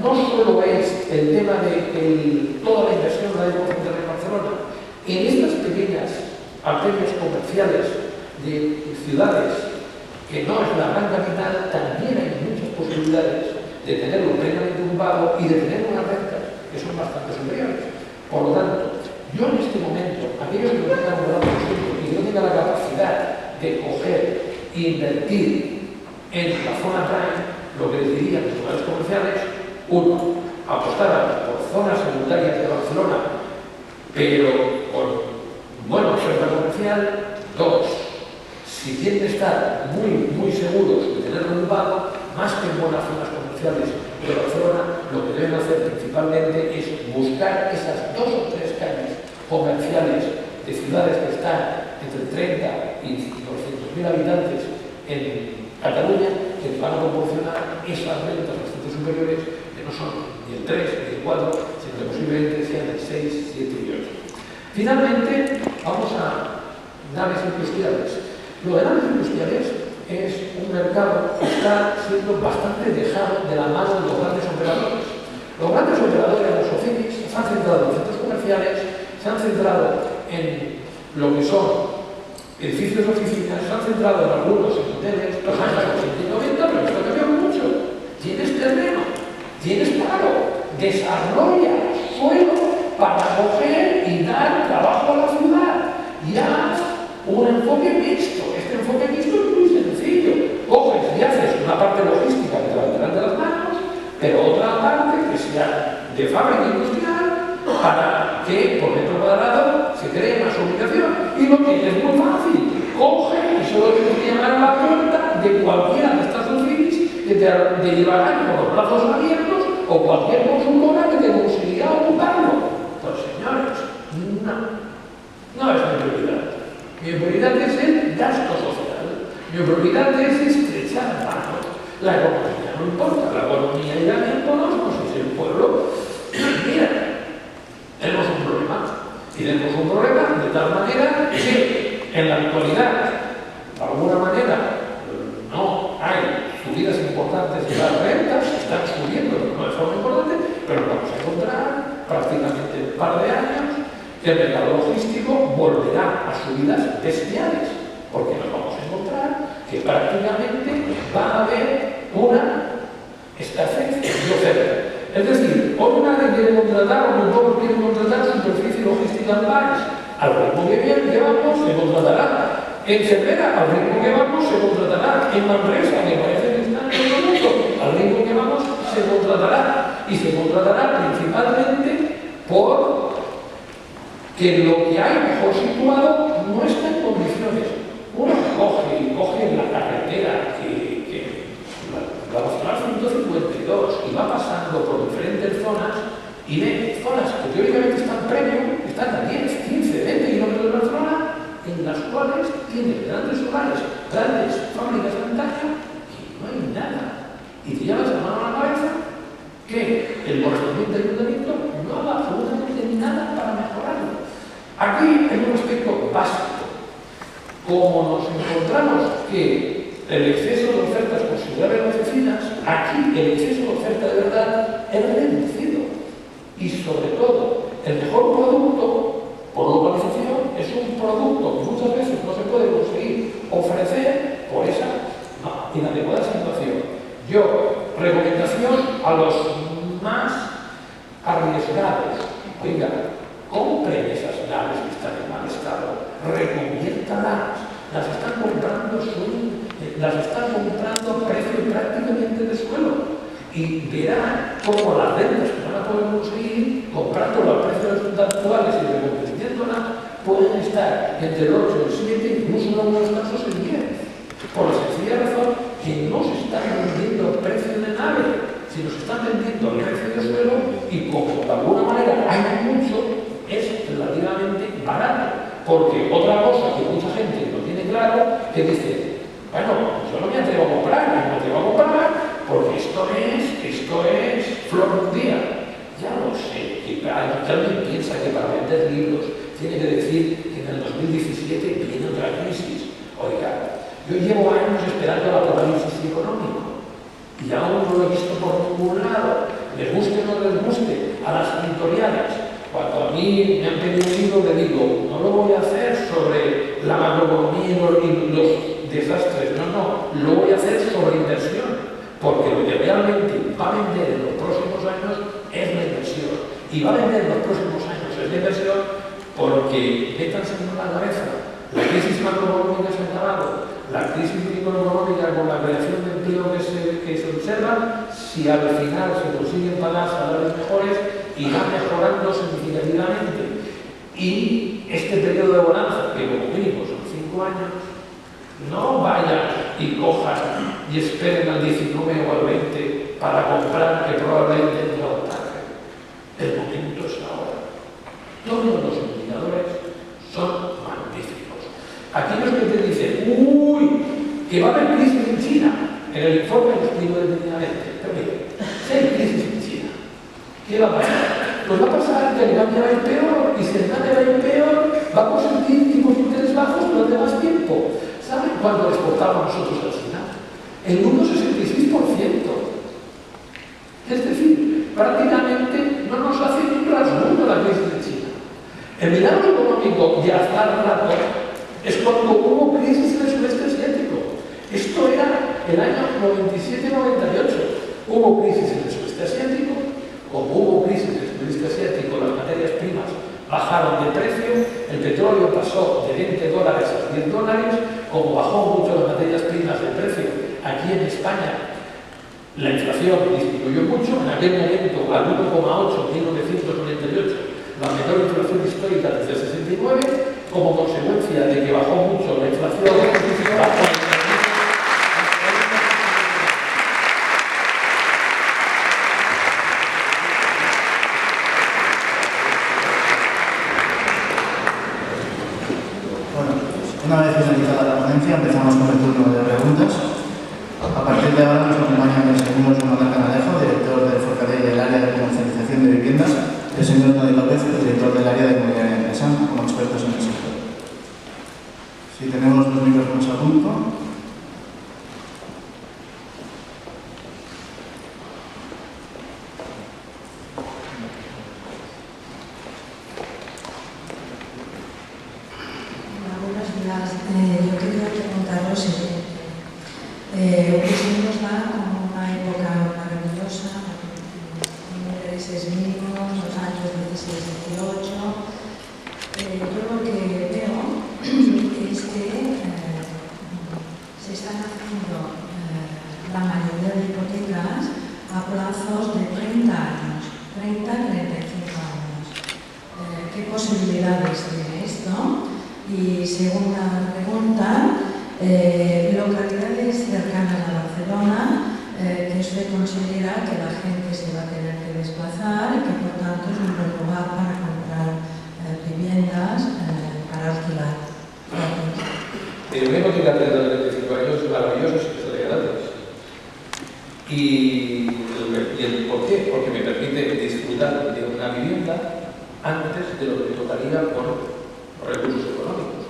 no solo es el tema de toda la inversión de la Diputación de Barcelona, en estas pequeñas arterias comerciales de ciudades que no es la gran capital, también hay muchas posibilidades de tenerlo plenamente ocupado y de tener unas rentas que son bastante superiores. Por lo tanto, yo en este momento, aquellos que no tengan un gran proyecto y que no tengan la capacidad de coger e invertir en la zona prime, lo que les diría a los lugares comerciales, 1, apostar por zonas secundarias de Barcelona, pero con buena oferta comercial. 2, si quieren estar muy seguros de tenerlo ocupado, más que en buenas zonas comerciales de Barcelona, lo que deben hacer principalmente es buscar esas 2 o 3 calles comerciales de ciudades que están entre 30 y 200.000 habitantes en Cataluña, que les van a proporcionar esas rentas bastante superiores, que no son ni el 3 ni el 4, sino que posiblemente sean el 6, 7 y 8. Finalmente, vamos a naves industriales. Lo de naves industriales es un mercado que está siendo bastante dejado de la mano de los grandes operadores. Los grandes operadores, los OCIMIS, se han centrado en los centros comerciales, se han centrado en lo que son edificios de oficinas, se han centrado en algunos en hoteles, los años 80 y 90, pero esto ha cambiado mucho. Tienes terreno, tienes paro, desarrolla suelo para coger y dar trabajo a la ciudad. Y haz un enfoque mixto. Este enfoque mixto es muy sencillo. Coges y haces una parte logística que te va a entrar de las manos, pero otra parte que sea de fábrica industrial para que por metro cuadrado se cree más ubicación. Y lo tienes muy fácil. Coge y solo tienes que llamar a la puerta de cualquiera de estas oficinas que te llevarán con los brazos abiertos o cualquier consultora que te conseguirá ocuparlo. Pues señores, no es mi prioridad. Mi prioridad es el gasto social. Mi prioridad es estrechar manos. La economía no importa. La economía irá bien con nosotros, es el pueblo. Mira, tenemos un problema. Y tenemos un problema de tal manera que en la actualidad, de alguna manera, no hay subidas importantes de las rentas, están subiendo no de forma importante, pero vamos a encontrar prácticamente en un par de años que el mercado logístico volverá a subidas bestiales, porque nos vamos a encontrar que prácticamente va a haber una escasez de oferta. Es decir, hoy nadie quiere contratar, o muy pocos quieren contratar superficie logística en bares. Al ritmo que vamos, se contratará. En Cervera, al ritmo que vamos, se contratará. En Manresa, que parece que está en el mundo, al ritmo que vamos, se contratará. Y se contratará principalmente por que lo que hay mejor situado no está en condiciones. Uno coge la carretera la Nacional 152 y va pasando por diferentes zonas y ve zonas que teóricamente están premium, están a 10, 15, 20 kilómetros de Barcelona, en las cuales tienen grandes solares, grandes fábricas de antaño y no hay nada. Y te llevas la mano a la cabeza el ayuntamiento no haga absolutamente nada para mejorarlo. Aquí hay un aspecto básico. Como nos encontramos que el exceso de ofertas considerables en las oficinas, aquí el exceso de oferta de verdad es reducido. Y sobre todo, el mejor producto por localización es un producto que muchas veces no se puede conseguir ofrecer por esa inadecuada situación. Yo, recomendación a los más arriesgados: oiga, compren esas naves que están en mal estado, reconviértalas, las están comprando a precio prácticamente de suelo, y verán cómo las rentas que van a poder conseguir comprándolo a precios actuales y reconvirtiéndolas pueden estar entre el 8, el 7, incluso en algunos casos el 10, por la sencilla razón que no se están vendiendo a precio de nave, sino se están vendiendo al precio de suelo, y como de alguna manera hay mucho, es relativamente barato. Porque otra cosa que mucha gente no tiene claro, que dice, bueno, yo no me atrevo a comprar, porque esto es flor de un día. Ya lo sé, que alguien piensa que para vender libros tiene que decir que en el 2017 viene otra crisis. Oiga, yo llevo años esperando el apocalipsis económico y aún no lo he visto por ningún lado. Les guste o no les guste a las editoriales. Cuando a mí me han pedido un libro, le digo, no lo voy a hacer sobre la macroeconomía y los desastres, no, lo voy a hacer sobre inversión, porque lo que realmente va a vender en los próximos años es la inversión, y va a vender en los próximos años es la inversión, porque métanse en la cabeza, la crisis macroeconómica se ha acabado, la crisis microeconómica con la creación de empleo que se observa, si al final se consiguen pagar salarios mejores, irá mejorando significativamente. Y este periodo de bonanza, que como mínimo son 5 años, no vayan y cojan y esperen al 19 o al 20 para comprar, que probablemente no tarde. El momento es ahora. Todos los indicadores son magníficos. Aquellos que te dicen, uy, que va a haber crisis en China, en el informe les digo determinadamente, pero mire, si hay crisis en China, ¿qué va a pasar? Pues va a pasar que Alemania va a ir peor, y si Alemania va a ir peor, va a consentir tipos de interés bajos durante más tiempo. ¿Saben cuánto exportamos nosotros a China? En un 66%. Es decir, prácticamente no nos hace ni un rasguño la crisis de China. El milagro económico ya hasta el rato es cuando hubo crisis en el sudeste asiático. Esto era el año 97-98. Hubo crisis en el sudeste asiático. Como hubo crisis en el sudeste asiático, las materias primas bajaron de precio, el petróleo pasó de $20 a $10, como bajó mucho las materias primas de precio aquí en España, la inflación disminuyó mucho, en aquel momento al 1,8 en 1998, la menor inflación histórica desde el 69, como consecuencia de que bajó mucho la inflación, una vez finalizada la ponencia, empezamos con el turno de preguntas. A partir de ahora nos acompañan el señor Manuel Canalejo, director del Forcadell del área de comercialización de viviendas, y el señor Noé López, director del área de inmobiliaria de Empresa, como expertos en el sector. Si tenemos los micrófonos a punto. Yo quería preguntaros lo que sí nos da como una época maravillosa, intereses mínimos, los años 16-18. Yo lo que veo es que se están haciendo la mayoría de hipotecas a plazos de 30 años, 30-35 años. ¿Qué posibilidades tiene esto? Y segunda pregunta, localidades cercanas a Barcelona, que usted considera que la gente se va a tener que desplazar y que por tanto es un buen lugar para comprar viviendas para alquilar. El mismo que la de 35 años es maravilloso si se le gratis. ¿Y el por qué? Porque me permite disfrutar propiedad de una vivienda antes de lo que tocaría con los recursos económicos.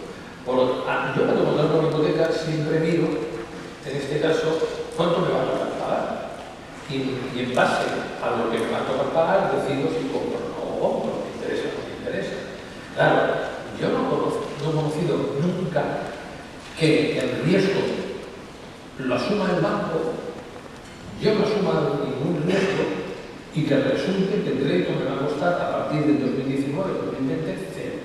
Yo cuando contrato una hipoteca siempre miro, en este caso, cuánto me va a tocar pagar. Y en base a lo que me va a tocar pagar, decido si compro o no compro, me interesa o no me interesa. Claro, yo no he conocido nunca que el riesgo lo asuma el banco, yo no asuma ningún riesgo y que resulte que el crédito me va a costar a partir del 2019-2020 cero.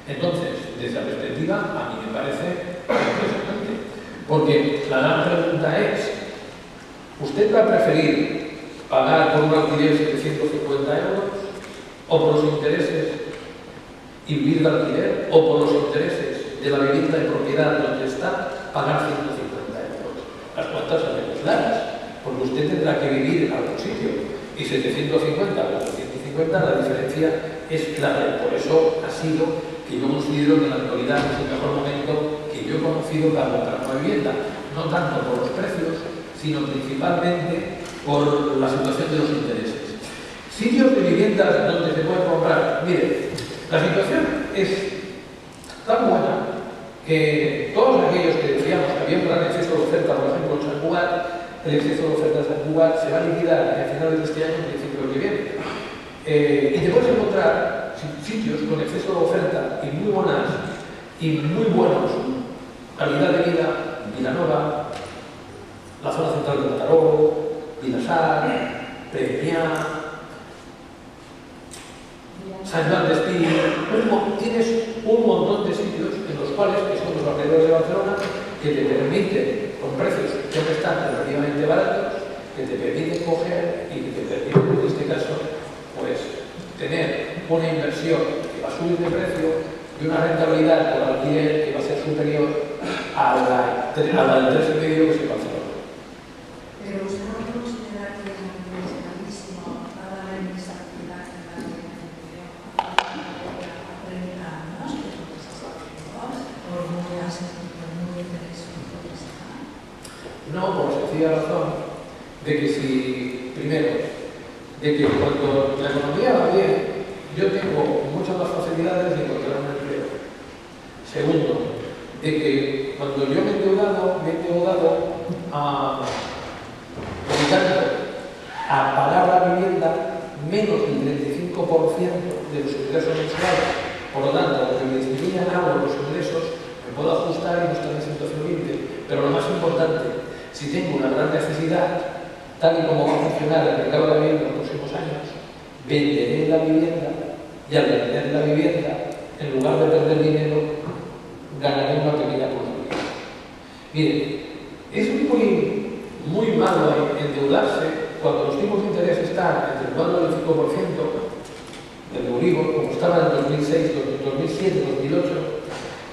Entonces, desde la perspectiva, a mí me parece impresionante. Porque la gran pregunta es, ¿usted va a preferir pagar por un alquiler 750 euros o por los intereses y vivir de alquiler o por los intereses de la vivienda de propiedad donde está pagar 150 euros? Las cuentas son muy claras, porque usted tendrá que vivir en algún sitio y 750 o 450 la diferencia es clara. Por eso ha sido que yo considero que en la actualidad es el mejor momento que yo he conocido para comprar una vivienda, no tanto por los precios, sino principalmente por la situación de los intereses. Sitios de viviendas donde se puede comprar. Mire, la situación es tan buena que todos aquellos que decíamos que había un gran exceso de oferta, por ejemplo en San Cugat, el exceso de oferta de San Cugat se va a liquidar a finales de este año, en principio del que viene. Y te puedes encontrar sitios con exceso de oferta y muy buenos calidad de vida, Vilanova, la zona central de Mataró, Vilasar, Premiá, San Joan de Espí. Tienes un montón de sitios en los cuales, que son los alrededores de Barcelona, que te permiten, con precios que están relativamente baratos, que te permiten coger y que te permiten, en este caso, pues, tener una inversión que va a subir de precio y una rentabilidad por alquiler que va a ser superior a la del 3,5 que se Barcelona. Pero usted no puede considerar que es gravísimo para la inestabilidad en la vida a 30 años, que es lo que se está haciendo, por muy interesante. No, por la sencilla razón de que si, primero, de que cuando la economía va bien, yo tengo muchas más facilidades de encontrar un empleo. Segundo, de que cuando yo me he endeudado dedicando a pagar la vivienda menos del 35% de los ingresos mensuales. Por lo tanto, aunque me disminuyan algo los ingresos, me puedo ajustar y no estar en situación límite. Pero lo más importante, si tengo una gran necesidad, tal y como va a funcionar el mercado de la vivienda en los próximos años, venderé la vivienda y al vender la vivienda, en lugar de perder dinero, ganaré una pequeña plusvalía. Mire, es muy malo endeudarse cuando los tipos de interés están entre el 4 y el 5% del Euribor, como estaba en 2006, 2007, 2008,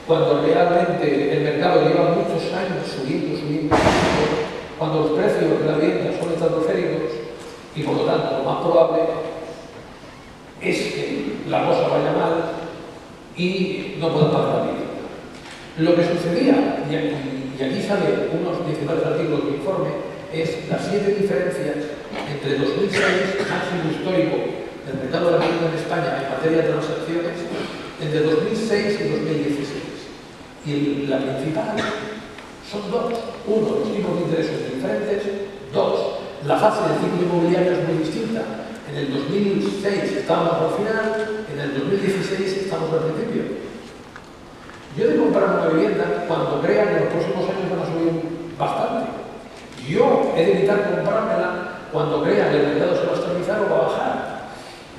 cuando realmente el mercado lleva muchos años subiendo, cuando los precios de la vivienda son estratosféricos y por lo tanto lo más probable es que la cosa vaya mal y no puedan pagar la vivienda. Lo que sucedía, y aquí salen unos principales artículos del informe, es las 7 diferencias entre 2006, máximo histórico del mercado de la vivienda en España en materia de transacciones, entre 2006 y 2016. Y la principal son dos. Uno, los tipos de interés son diferentes. Dos, la fase del ciclo inmobiliario es muy distinta. En el 2006 estábamos al final, en el 2016 estamos al principio. Yo he de comprar una vivienda cuando crea que en los próximos años van a subir bastante. Yo he de evitar comprármela cuando crea que el mercado se va a estabilizar o va a bajar.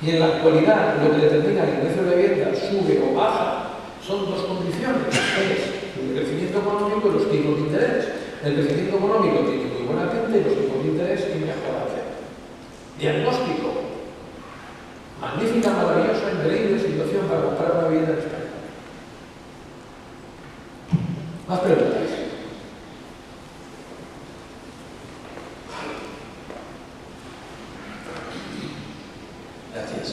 Y en la actualidad lo que determina que el precio de la vivienda sube o baja son dos condiciones. Es el crecimiento económico y los tipos de interés. El crecimiento económico tiene muy buena pinta y los tipos de interés tienen mejorancia. Diagnóstico. Magnífica, maravillosa, increíble situación para comprar una vivienda en España. Más preguntas. Gracias.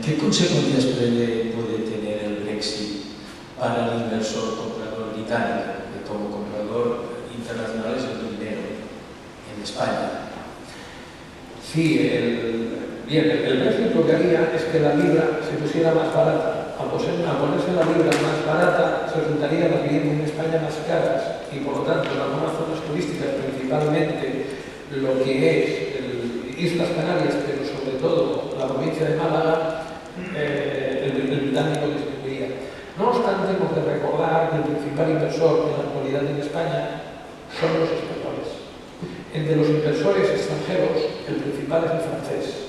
¿Qué consecuencias puede tener el Brexit para el inversor comprador británico, que como comprador internacional es el primero en España? Sí, Bien, el Brexit lo que haría es que la libra se pusiera más barata. Al ponerse la libra más barata, se resultaría las viviendas en España más caras y, por lo tanto, en algunas zonas turísticas, principalmente lo que es Islas Canarias, pero sobre todo la provincia de Málaga, el británico disminuiría. No obstante, hemos de recordar que el principal inversor en la actualidad en España son los españoles. Entre los inversores extranjeros, el principal es el francés.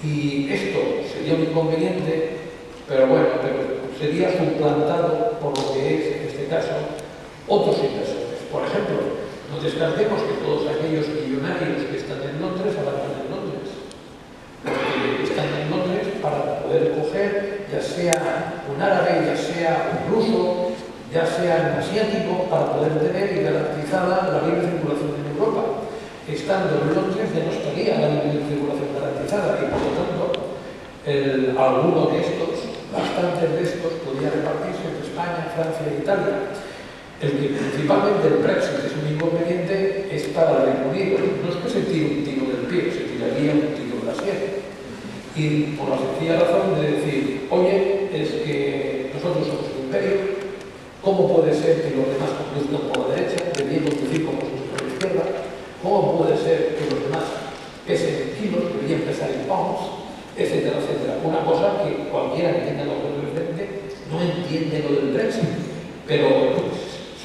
Y esto sería un inconveniente, pero bueno, sería suplantado por lo que es, en este caso, otros inversores. Por ejemplo, no descartemos que todos aquellos millonarios que están en Londres ahora están en Londres. Porque están en Londres para poder coger, ya sea un árabe, ya sea un ruso, ya sea un asiático, para poder tener garantizada la libre circulación en Europa. Estando en Londres ya no estaría la libre circulación garantizada y, por lo tanto, alguno de estos, bastantes de estos, podría repartirse entre España, Francia e Italia. El que principalmente el Brexit es un inconveniente es para el Reino Unido. No es que se tire un tiro del pie, se tiraría un tiro de la sien. Y por la sencilla razón de decir, oye, es que nosotros somos un imperio, ¿cómo puede ser que los demás conduzcan por la derecha, deberían conducir como por la izquierda? ¿Cómo puede ser que los demás pesen en kilos, deberían pesar en pounds? Etcétera, etcétera. Una cosa que cualquiera que tenga lo que frente no entiende lo del Brexit. Pero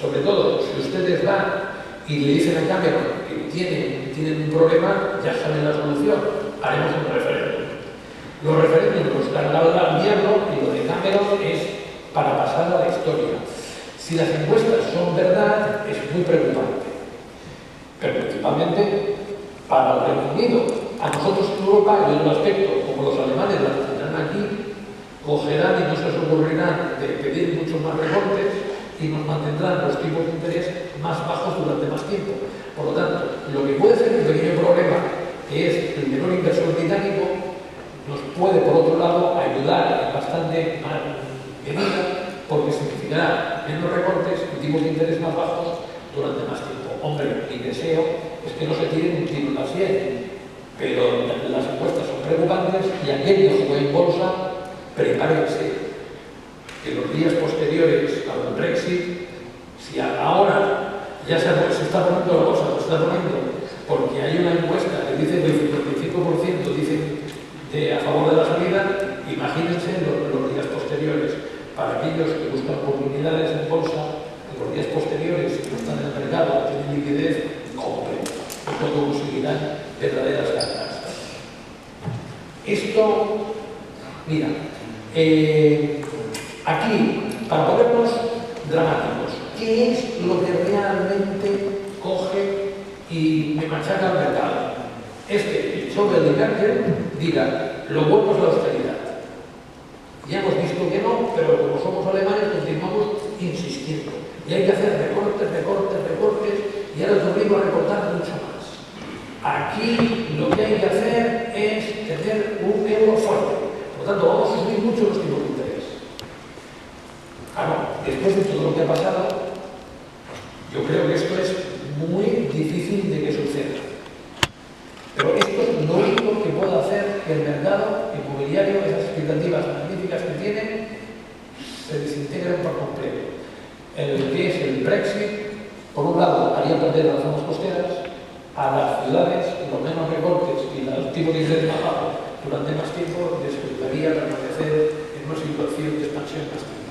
sobre todo, si ustedes van y le dicen a Cameron que tienen un problema, ya saben la solución. Haremos un referéndum. Los referéndums los dan al gobierno y lo de Cameron es para pasar a la historia. Si las encuestas son verdad, es muy preocupante. Pero principalmente para el Reino Unido. A nosotros en Europa, en otro aspecto, como los alemanes las tendrán aquí, cogerán y no se les ocurrirán de pedir muchos más recortes y nos mantendrán los tipos de interés más bajos durante más tiempo. Por lo tanto, lo que puede ser un pequeño problema, que es el menor inversor británico, nos puede, por otro lado, ayudar en bastante medida, porque significará menos recortes y tipos de interés más bajos durante más tiempo. Hombre, mi deseo es que no se tiren un tiro en la sien, pero las encuestas son preocupantes y aquel que juega en bolsa, prepárense. Que los días posteriores al Brexit, si ahora ya se está poniendo la cosa, se está poniendo, porque hay una encuesta que dice que el 55% dicen a favor de la salida, imagínense los días posteriores. Para aquellos que buscan oportunidades en bolsa, en los días posteriores, si no están en el mercado, tienen liquidez, compren. Esto conseguirán verdaderas ganancias. Esto, mira, aquí, para ponernos dramáticos, ¿qué es lo que realmente coge y me machaca al mercado? Es que el Schäuble de Merkel diga, lo bueno es la austeridad. Ya hemos visto que no, pero como somos alemanes continuamos insistiendo. Y hay que hacer recortes, y ahora te obligo a recortar mucho más. Aquí lo que hay que hacer es tener un euro fuerte. Por lo tanto, vamos a subir mucho los tipos de interés. Claro, después de todo lo que ha pasado, yo creo que esto es muy difícil de que suceda. Pero esto es lo único que puede hacer que el mercado inmobiliario, esas expectativas magníficas que tiene, se desintegren por completo. El que es el Brexit, por un lado, haría perder a las zonas costeras, a las ciudades, los menos recortes y el tipo de interés más bajo durante más tiempo, les ayudaría a permanecer en una situación de expansión más tiempo.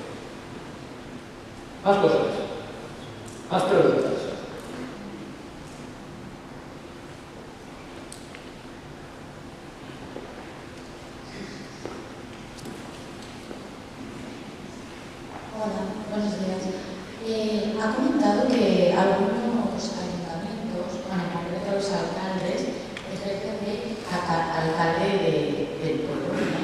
Más cosas, más preguntas. Hola, buenos días. Ha comentado que algunos ayuntamientos, bueno, en concreto los alcaldes, ejercen de alcalde del pueblo, ¿no?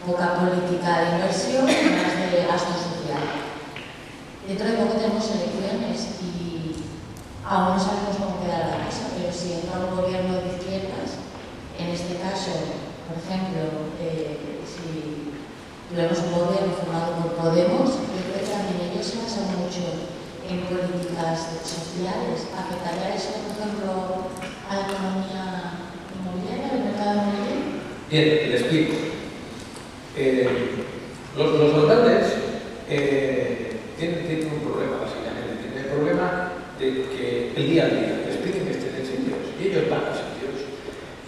Poca política de inversión, más de gasto social. Dentro de poco tenemos elecciones y aún no sabemos cómo quedará la cosa, pero si entra un gobierno de izquierdas, en este caso, por ejemplo, si tenemos un gobierno formado por Podemos, yo creo que también ellos se basan mucho en políticas sociales. ¿Afectaría eso, por ejemplo, a la economía inmobiliaria, al mercado inmobiliario? Bien, le explico. Los alcaldes tienen un problema, básicamente. Tienen el problema de que el día a día les piden que estén en sitios y ellos van a sitios.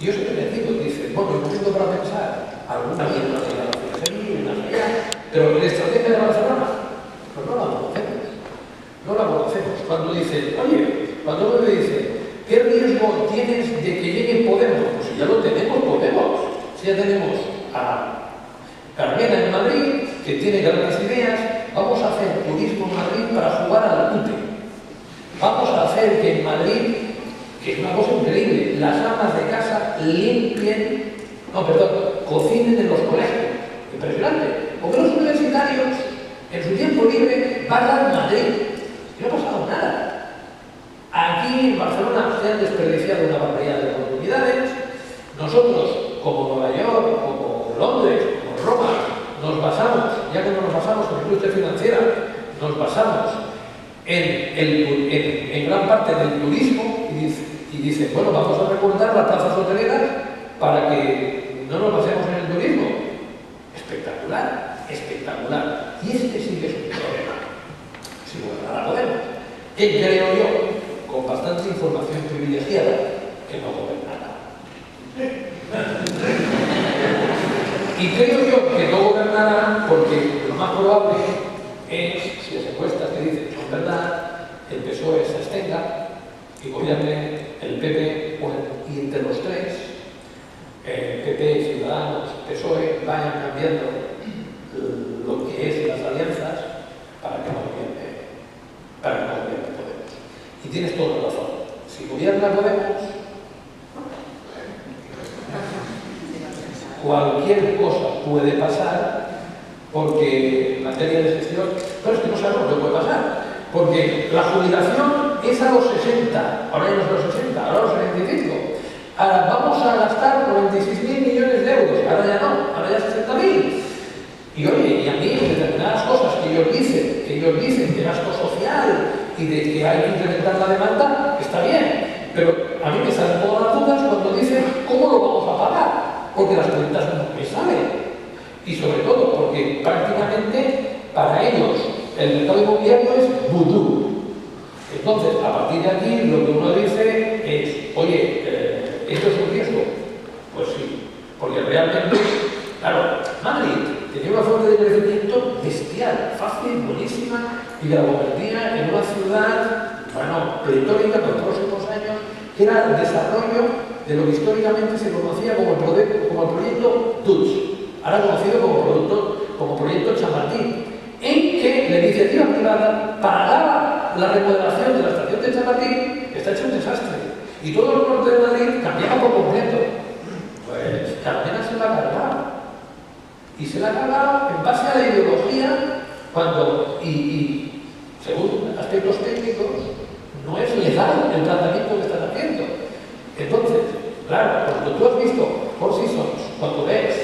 Y yo siempre les digo, dicen, bueno, un momento para pensar, alguna vida, una ciudad, una allá, pero la estrategia de Barcelona, pues no la conocemos. No la conocemos. Cuando dicen, oye, cuando uno me dice, ¿qué riesgo tienes de que llegue Podemos? Pues si ya lo tenemos, Podemos. Si ya tenemos a Carmena en Madrid, que tiene grandes ideas, vamos a hacer turismo en Madrid para jugar al cute. Vamos a hacer que en Madrid, que es una cosa increíble, las amas de casa cocinen en los colegios. Impresionante. Porque los universitarios, en su tiempo libre, van a Madrid. Y no ha pasado nada. Aquí en Barcelona se han desperdiciado una barbaridad de oportunidades. Nosotros, como Nueva York, como Londres, como Roma, nos basamos, ya que no nos basamos en la industria financiera, nos basamos en gran parte del turismo y dice, bueno, vamos a recordar las plazas hoteleras para que no nos basemos en el turismo. Espectacular, espectacular. Y este sí que es un problema. Si gobernara Podemos, que creo yo, con bastante información privilegiada, que no gobernara. Y creo yo que no gobernará porque lo más probable es, si las encuestas que dicen son verdad, el PSOE se abstenga y gobierne el PP y entre los tres, PP, Ciudadanos, PSOE, vayan cambiando lo que es las alianzas para que no gobierne Podemos. Y tienes toda la razón. Si gobierna Podemos, cualquier cosa puede pasar, porque en materia de gestión, pero es que no sabemos lo que puede pasar, porque la jubilación es a los 60, ahora ya no es a los 60, ahora a los 75. Ahora vamos a gastar 46.000 millones de euros, ahora ya no, ahora ya 60.000. Y oye, y a mí determinadas cosas que ellos dicen de gasto social y de que hay que incrementar la demanda, está bien, pero a mí me salen todas las dudas cuando dicen cómo lo vamos a pagar. Porque las cuentas no me salen. Y sobre todo porque prácticamente para ellos el mercado inmobiliario es vudú. Entonces, a partir de aquí, lo que uno dice es, oye, ¿esto es un riesgo? Pues sí, porque realmente, claro, Madrid tenía una fuente de crecimiento bestial, fácil, buenísima, y la convertía en una ciudad, bueno, pletórica para los próximos años, que era el desarrollo de lo que históricamente se conocía como el proyecto Dutch, ahora conocido como proyecto Chamartín, en que la iniciativa privada pagaba la remodelación de la estación de Chamartín. Está hecho un desastre. Y todo el norte de Madrid cambiaba por completo. Pues Carmena se la ha cargado. Y se la ha cargado en base a la ideología y según aspectos técnicos, no es legal el tratamiento que están haciendo. Entonces, claro, cuando tú has visto Four Seasons, cuando ves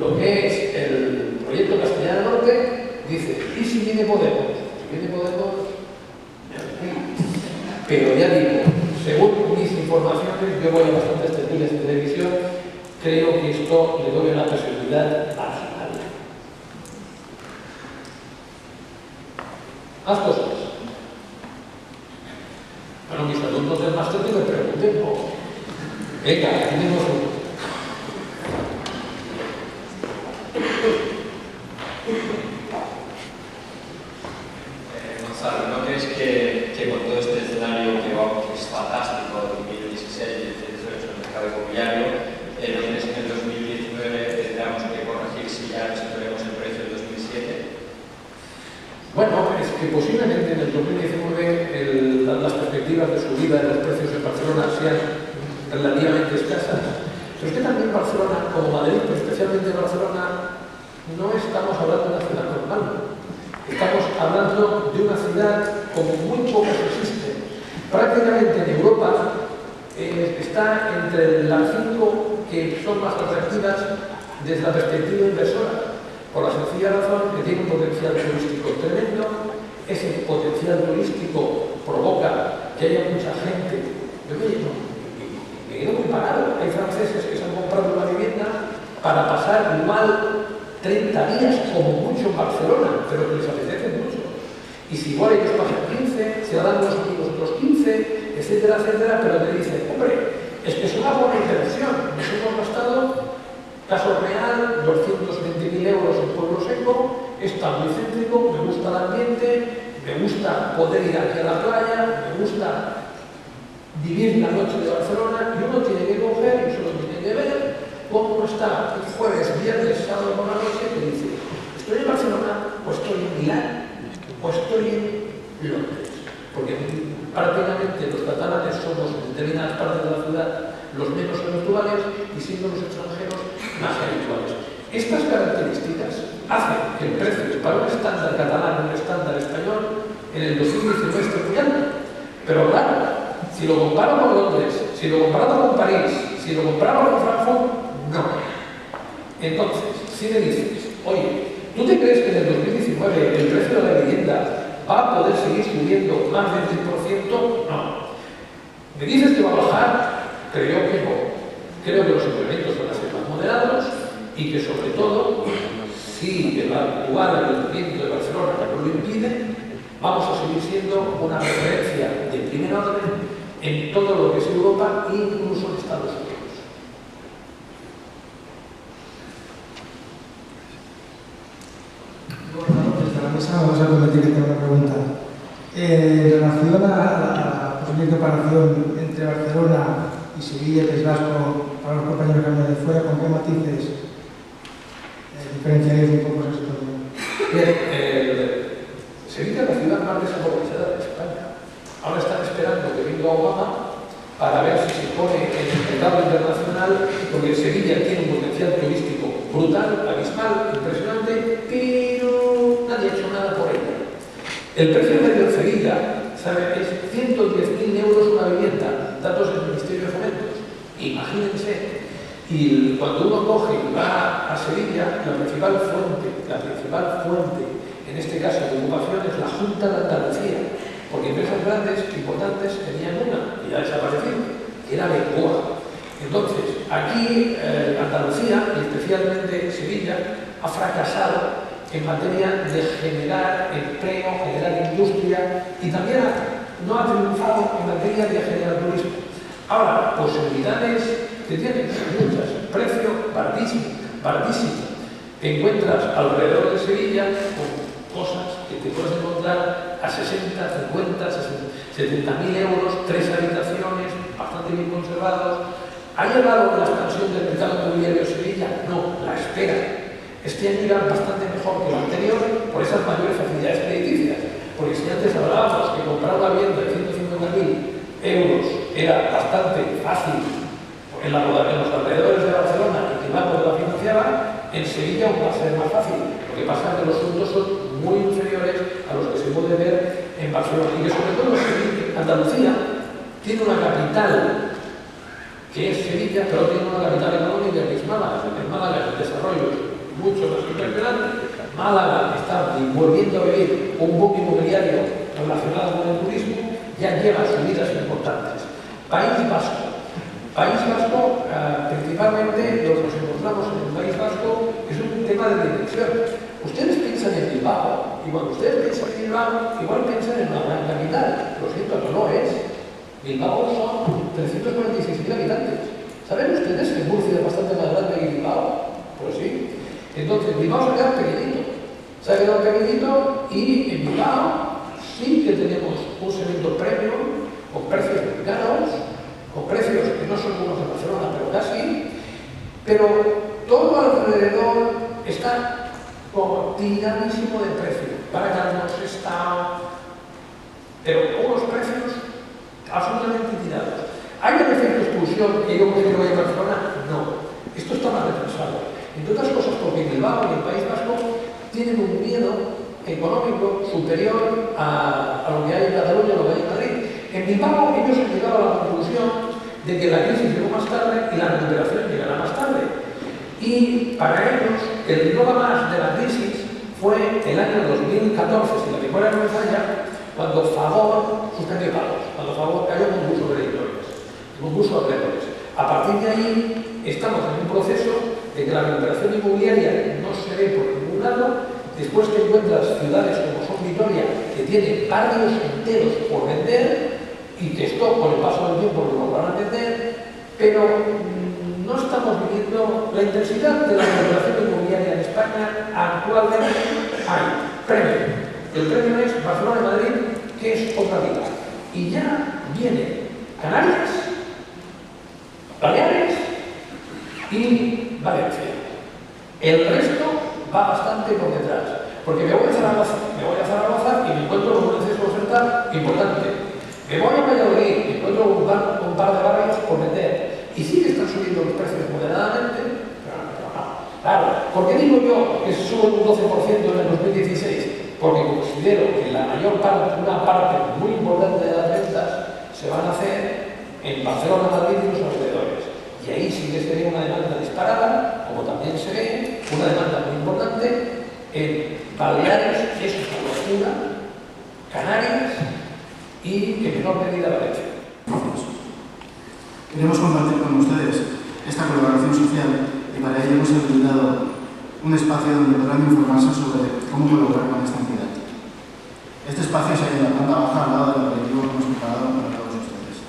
lo que es el proyecto Castellana Norte, dices, ¿y si viene Podemos? Si viene Podemos, pero ya digo, según mis informaciones, yo voy a bastantes tertulias de televisión, creo que esto le doy una posibilidad marginal. Más cosas. Bueno, mis alumnos del máster me pregunten, venga, aquí tenemos uno. Gonzalo, ¿no crees que con todo este escenario que es fantástico, 2016 y 2018 en el mercado inmobiliario, ¿no crees que en el 2019 tendremos que corregir si ya superemos el precio del 2007? Bueno, es que posiblemente en el 2019 las perspectivas de subida de los precios en Barcelona sean relativamente escasas. Pero es que también Barcelona, como Madrid, pero especialmente Barcelona, no estamos hablando de una ciudad normal. Estamos hablando de una ciudad como muy pocas existen. Prácticamente en Europa está entre las 5 que son más atractivas desde la perspectiva inversora, por la sencilla razón que tiene un potencial turístico tremendo. Ese potencial turístico provoca que haya mucha gente. Yo me quedo muy parado. Hay franceses que se han comprado una vivienda para pasar igual 30 días como mucho en Barcelona, pero que les apetece mucho. Y si igual ellos pasan 15, se dan los amigos otros 15, etcétera, etcétera, pero te dicen, hombre, es que es una buena inversión. Nos hemos gastado, caso real, 220.000 euros en Pueblo Seco, está muy céntrico, me gusta el ambiente, me gusta poder ir aquí a la playa, me gusta vivir la noche de Barcelona, y uno tiene que coger y solo tiene que ver cómo está el jueves, viernes, sábado por la noche, que dice, estoy en Barcelona o estoy en Milán o estoy en Londres, porque prácticamente los catalanes somos en determinadas partes de la ciudad los menos habituales y siendo los extranjeros más habituales. Estas características hacen que el precio para un estándar catalán y un estándar español en el 2019 esté muy alto. Pero claro, si lo comparo con Londres, si lo comparo con París, si lo comparo con Frankfurt, no. Entonces, si me dices, oye, ¿tú te crees que en el 2019 el precio de la vivienda va a poder seguir subiendo más del 10%? No. ¿Me dices que va a bajar? Creo que no. Creo que los incrementos van a ser más moderados y que sobre todo, si el actual ayuntamiento de Barcelona no lo impide, vamos a seguir siendo una referencia de primer orden en todo lo que es Europa e incluso en Estados Unidos. Desde la mesa vamos a permitir que tenga una pregunta. En relación a la posible comparación entre Barcelona y Sevilla, que es vasco, para los compañeros que vienen de fuera, ¿con qué matices diferenciaríais un poco esa situación? Sevilla es la ciudad más desaprovechada de España. Ahora están esperando que venga Obama para ver si se pone en el mercado internacional, porque Sevilla tiene un potencial turístico brutal, abismal, impresionante, pero nadie ha hecho nada por ello. El precio medio de Sevilla, ¿sabe? Es 110.000 euros una vivienda, datos del Ministerio de Fomentos. Imagínense. Y cuando uno coge y va a Sevilla, la principal fuente, en este caso de ocupación, es la Junta de Andalucía, porque empresas grandes, importantes, tenían una, que ya desapareció, que era Bengoa. Entonces, aquí Andalucía, y especialmente Sevilla, ha fracasado en materia de generar empleo, generar industria, y también no ha triunfado en materia de generar turismo. Ahora, posibilidades que tienes muchas, precio baratísimo. Te encuentras alrededor de Sevilla con cosas que te puedes encontrar a 60, 50, 70.000 euros, 3 habitaciones, bastante bien conservados. ¿Ha llegado la expansión del mercado inmobiliario de Sevilla? No, la espera. Este año irá bastante mejor que el anterior por esas mayores facilidades crediticias. Porque si antes hablábamos que comprar una vivienda de 150.000 euros era bastante fácil en los alrededores de Barcelona y que Banco la financiaba, en Sevilla aún va a ser más fácil. Lo que pasa es que los fondos son muy inferiores a los que se puede ver en Barcelona. Y que sobre todo Andalucía tiene una capital que es Sevilla, pero tiene una capital económica que es Málaga. En Málaga el desarrollo es mucho más impresionante. Málaga está volviendo a vivir un boom inmobiliario relacionado con el turismo, ya lleva subidas importantes. País Vasco, principalmente lo que nos encontramos en el País Vasco es un tema de dirección. Ustedes piensan en Bilbao, y cuando ustedes piensan en Bilbao, igual piensan en una gran capital. Lo siento, no es. Bilbao son 346.000 habitantes. ¿Saben ustedes que Murcia es bastante más grande que Bilbao? Pues sí. Entonces, Bilbao se ha quedado pequeñito. Se ha quedado pequeñito y en Bilbao sí que tenemos un segmento premium con precios mexicanos, con precios que no son unos de Barcelona, pero casi, pero todo alrededor está como tiradísimo de precio. Barajas, Sestao, pero unos precios absolutamente tirados. ¿Hay un efecto de expulsión que yo considero que en Barcelona? No. Esto está más retrasado. Entre otras cosas porque Bilbao y el País Vasco tienen un miedo económico superior a lo que hay en Cataluña o lo que hay en Madrid. En Bilbao ellos han llegado a la conclusión de que la crisis llegó más tarde y la recuperación llegará más tarde. Y para ellos el droga más de la crisis fue el año 2014, si la memoria no me falla, cuando Fagor suspendió pagos, cuando Fagor cayó con concurso de acreedores. A partir de ahí estamos en un proceso de que la recuperación inmobiliaria no se ve por ningún lado, después te encuentras ciudades como son Vitoria, que tienen barrios enteros por vender y que esto con el paso del tiempo lo van a vender, pero no estamos viviendo la intensidad de la recuperación inmobiliaria en España. Actualmente hay premio. El premio es Barcelona y Madrid, que es otra liga. Y ya viene Canarias, Baleares y Valencia. El resto va bastante por detrás. Porque me voy a Zaragoza y me encuentro con un exceso de oferta importante. Me voy a Valladolid y me encuentro con un par de barrios por vender. Y sí que están subiendo los precios moderadamente, pero no. Claro, ¿por qué digo yo que se sube un 12% en el 2016? Porque considero que la mayor parte, una parte muy importante de las ventas se van a hacer en Barcelona, Madrid y los alrededores. Y ahí sí que se ve una demanda disparada, como también se ve una demanda muy importante en Baleares, es una locura, Canarias y en menor medida Valencia. Queremos compartir con ustedes esta colaboración social y para ello hemos habilitado un espacio donde podrán informarse sobre cómo colaborar con esta entidad. Este espacio se halla en la planta baja al lado del aperitivo que hemos preparado para todos ustedes.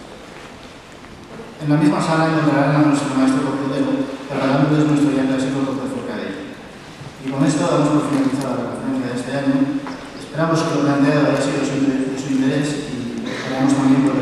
En la misma sala encontrarán a nuestro maestro coctelero preparándoles nuestro ya clásico cóctel Forcadell. Y con esto damos por finalizada la conferencia de este año. Esperamos que lo planteado haya sido de su interés y esperamos también por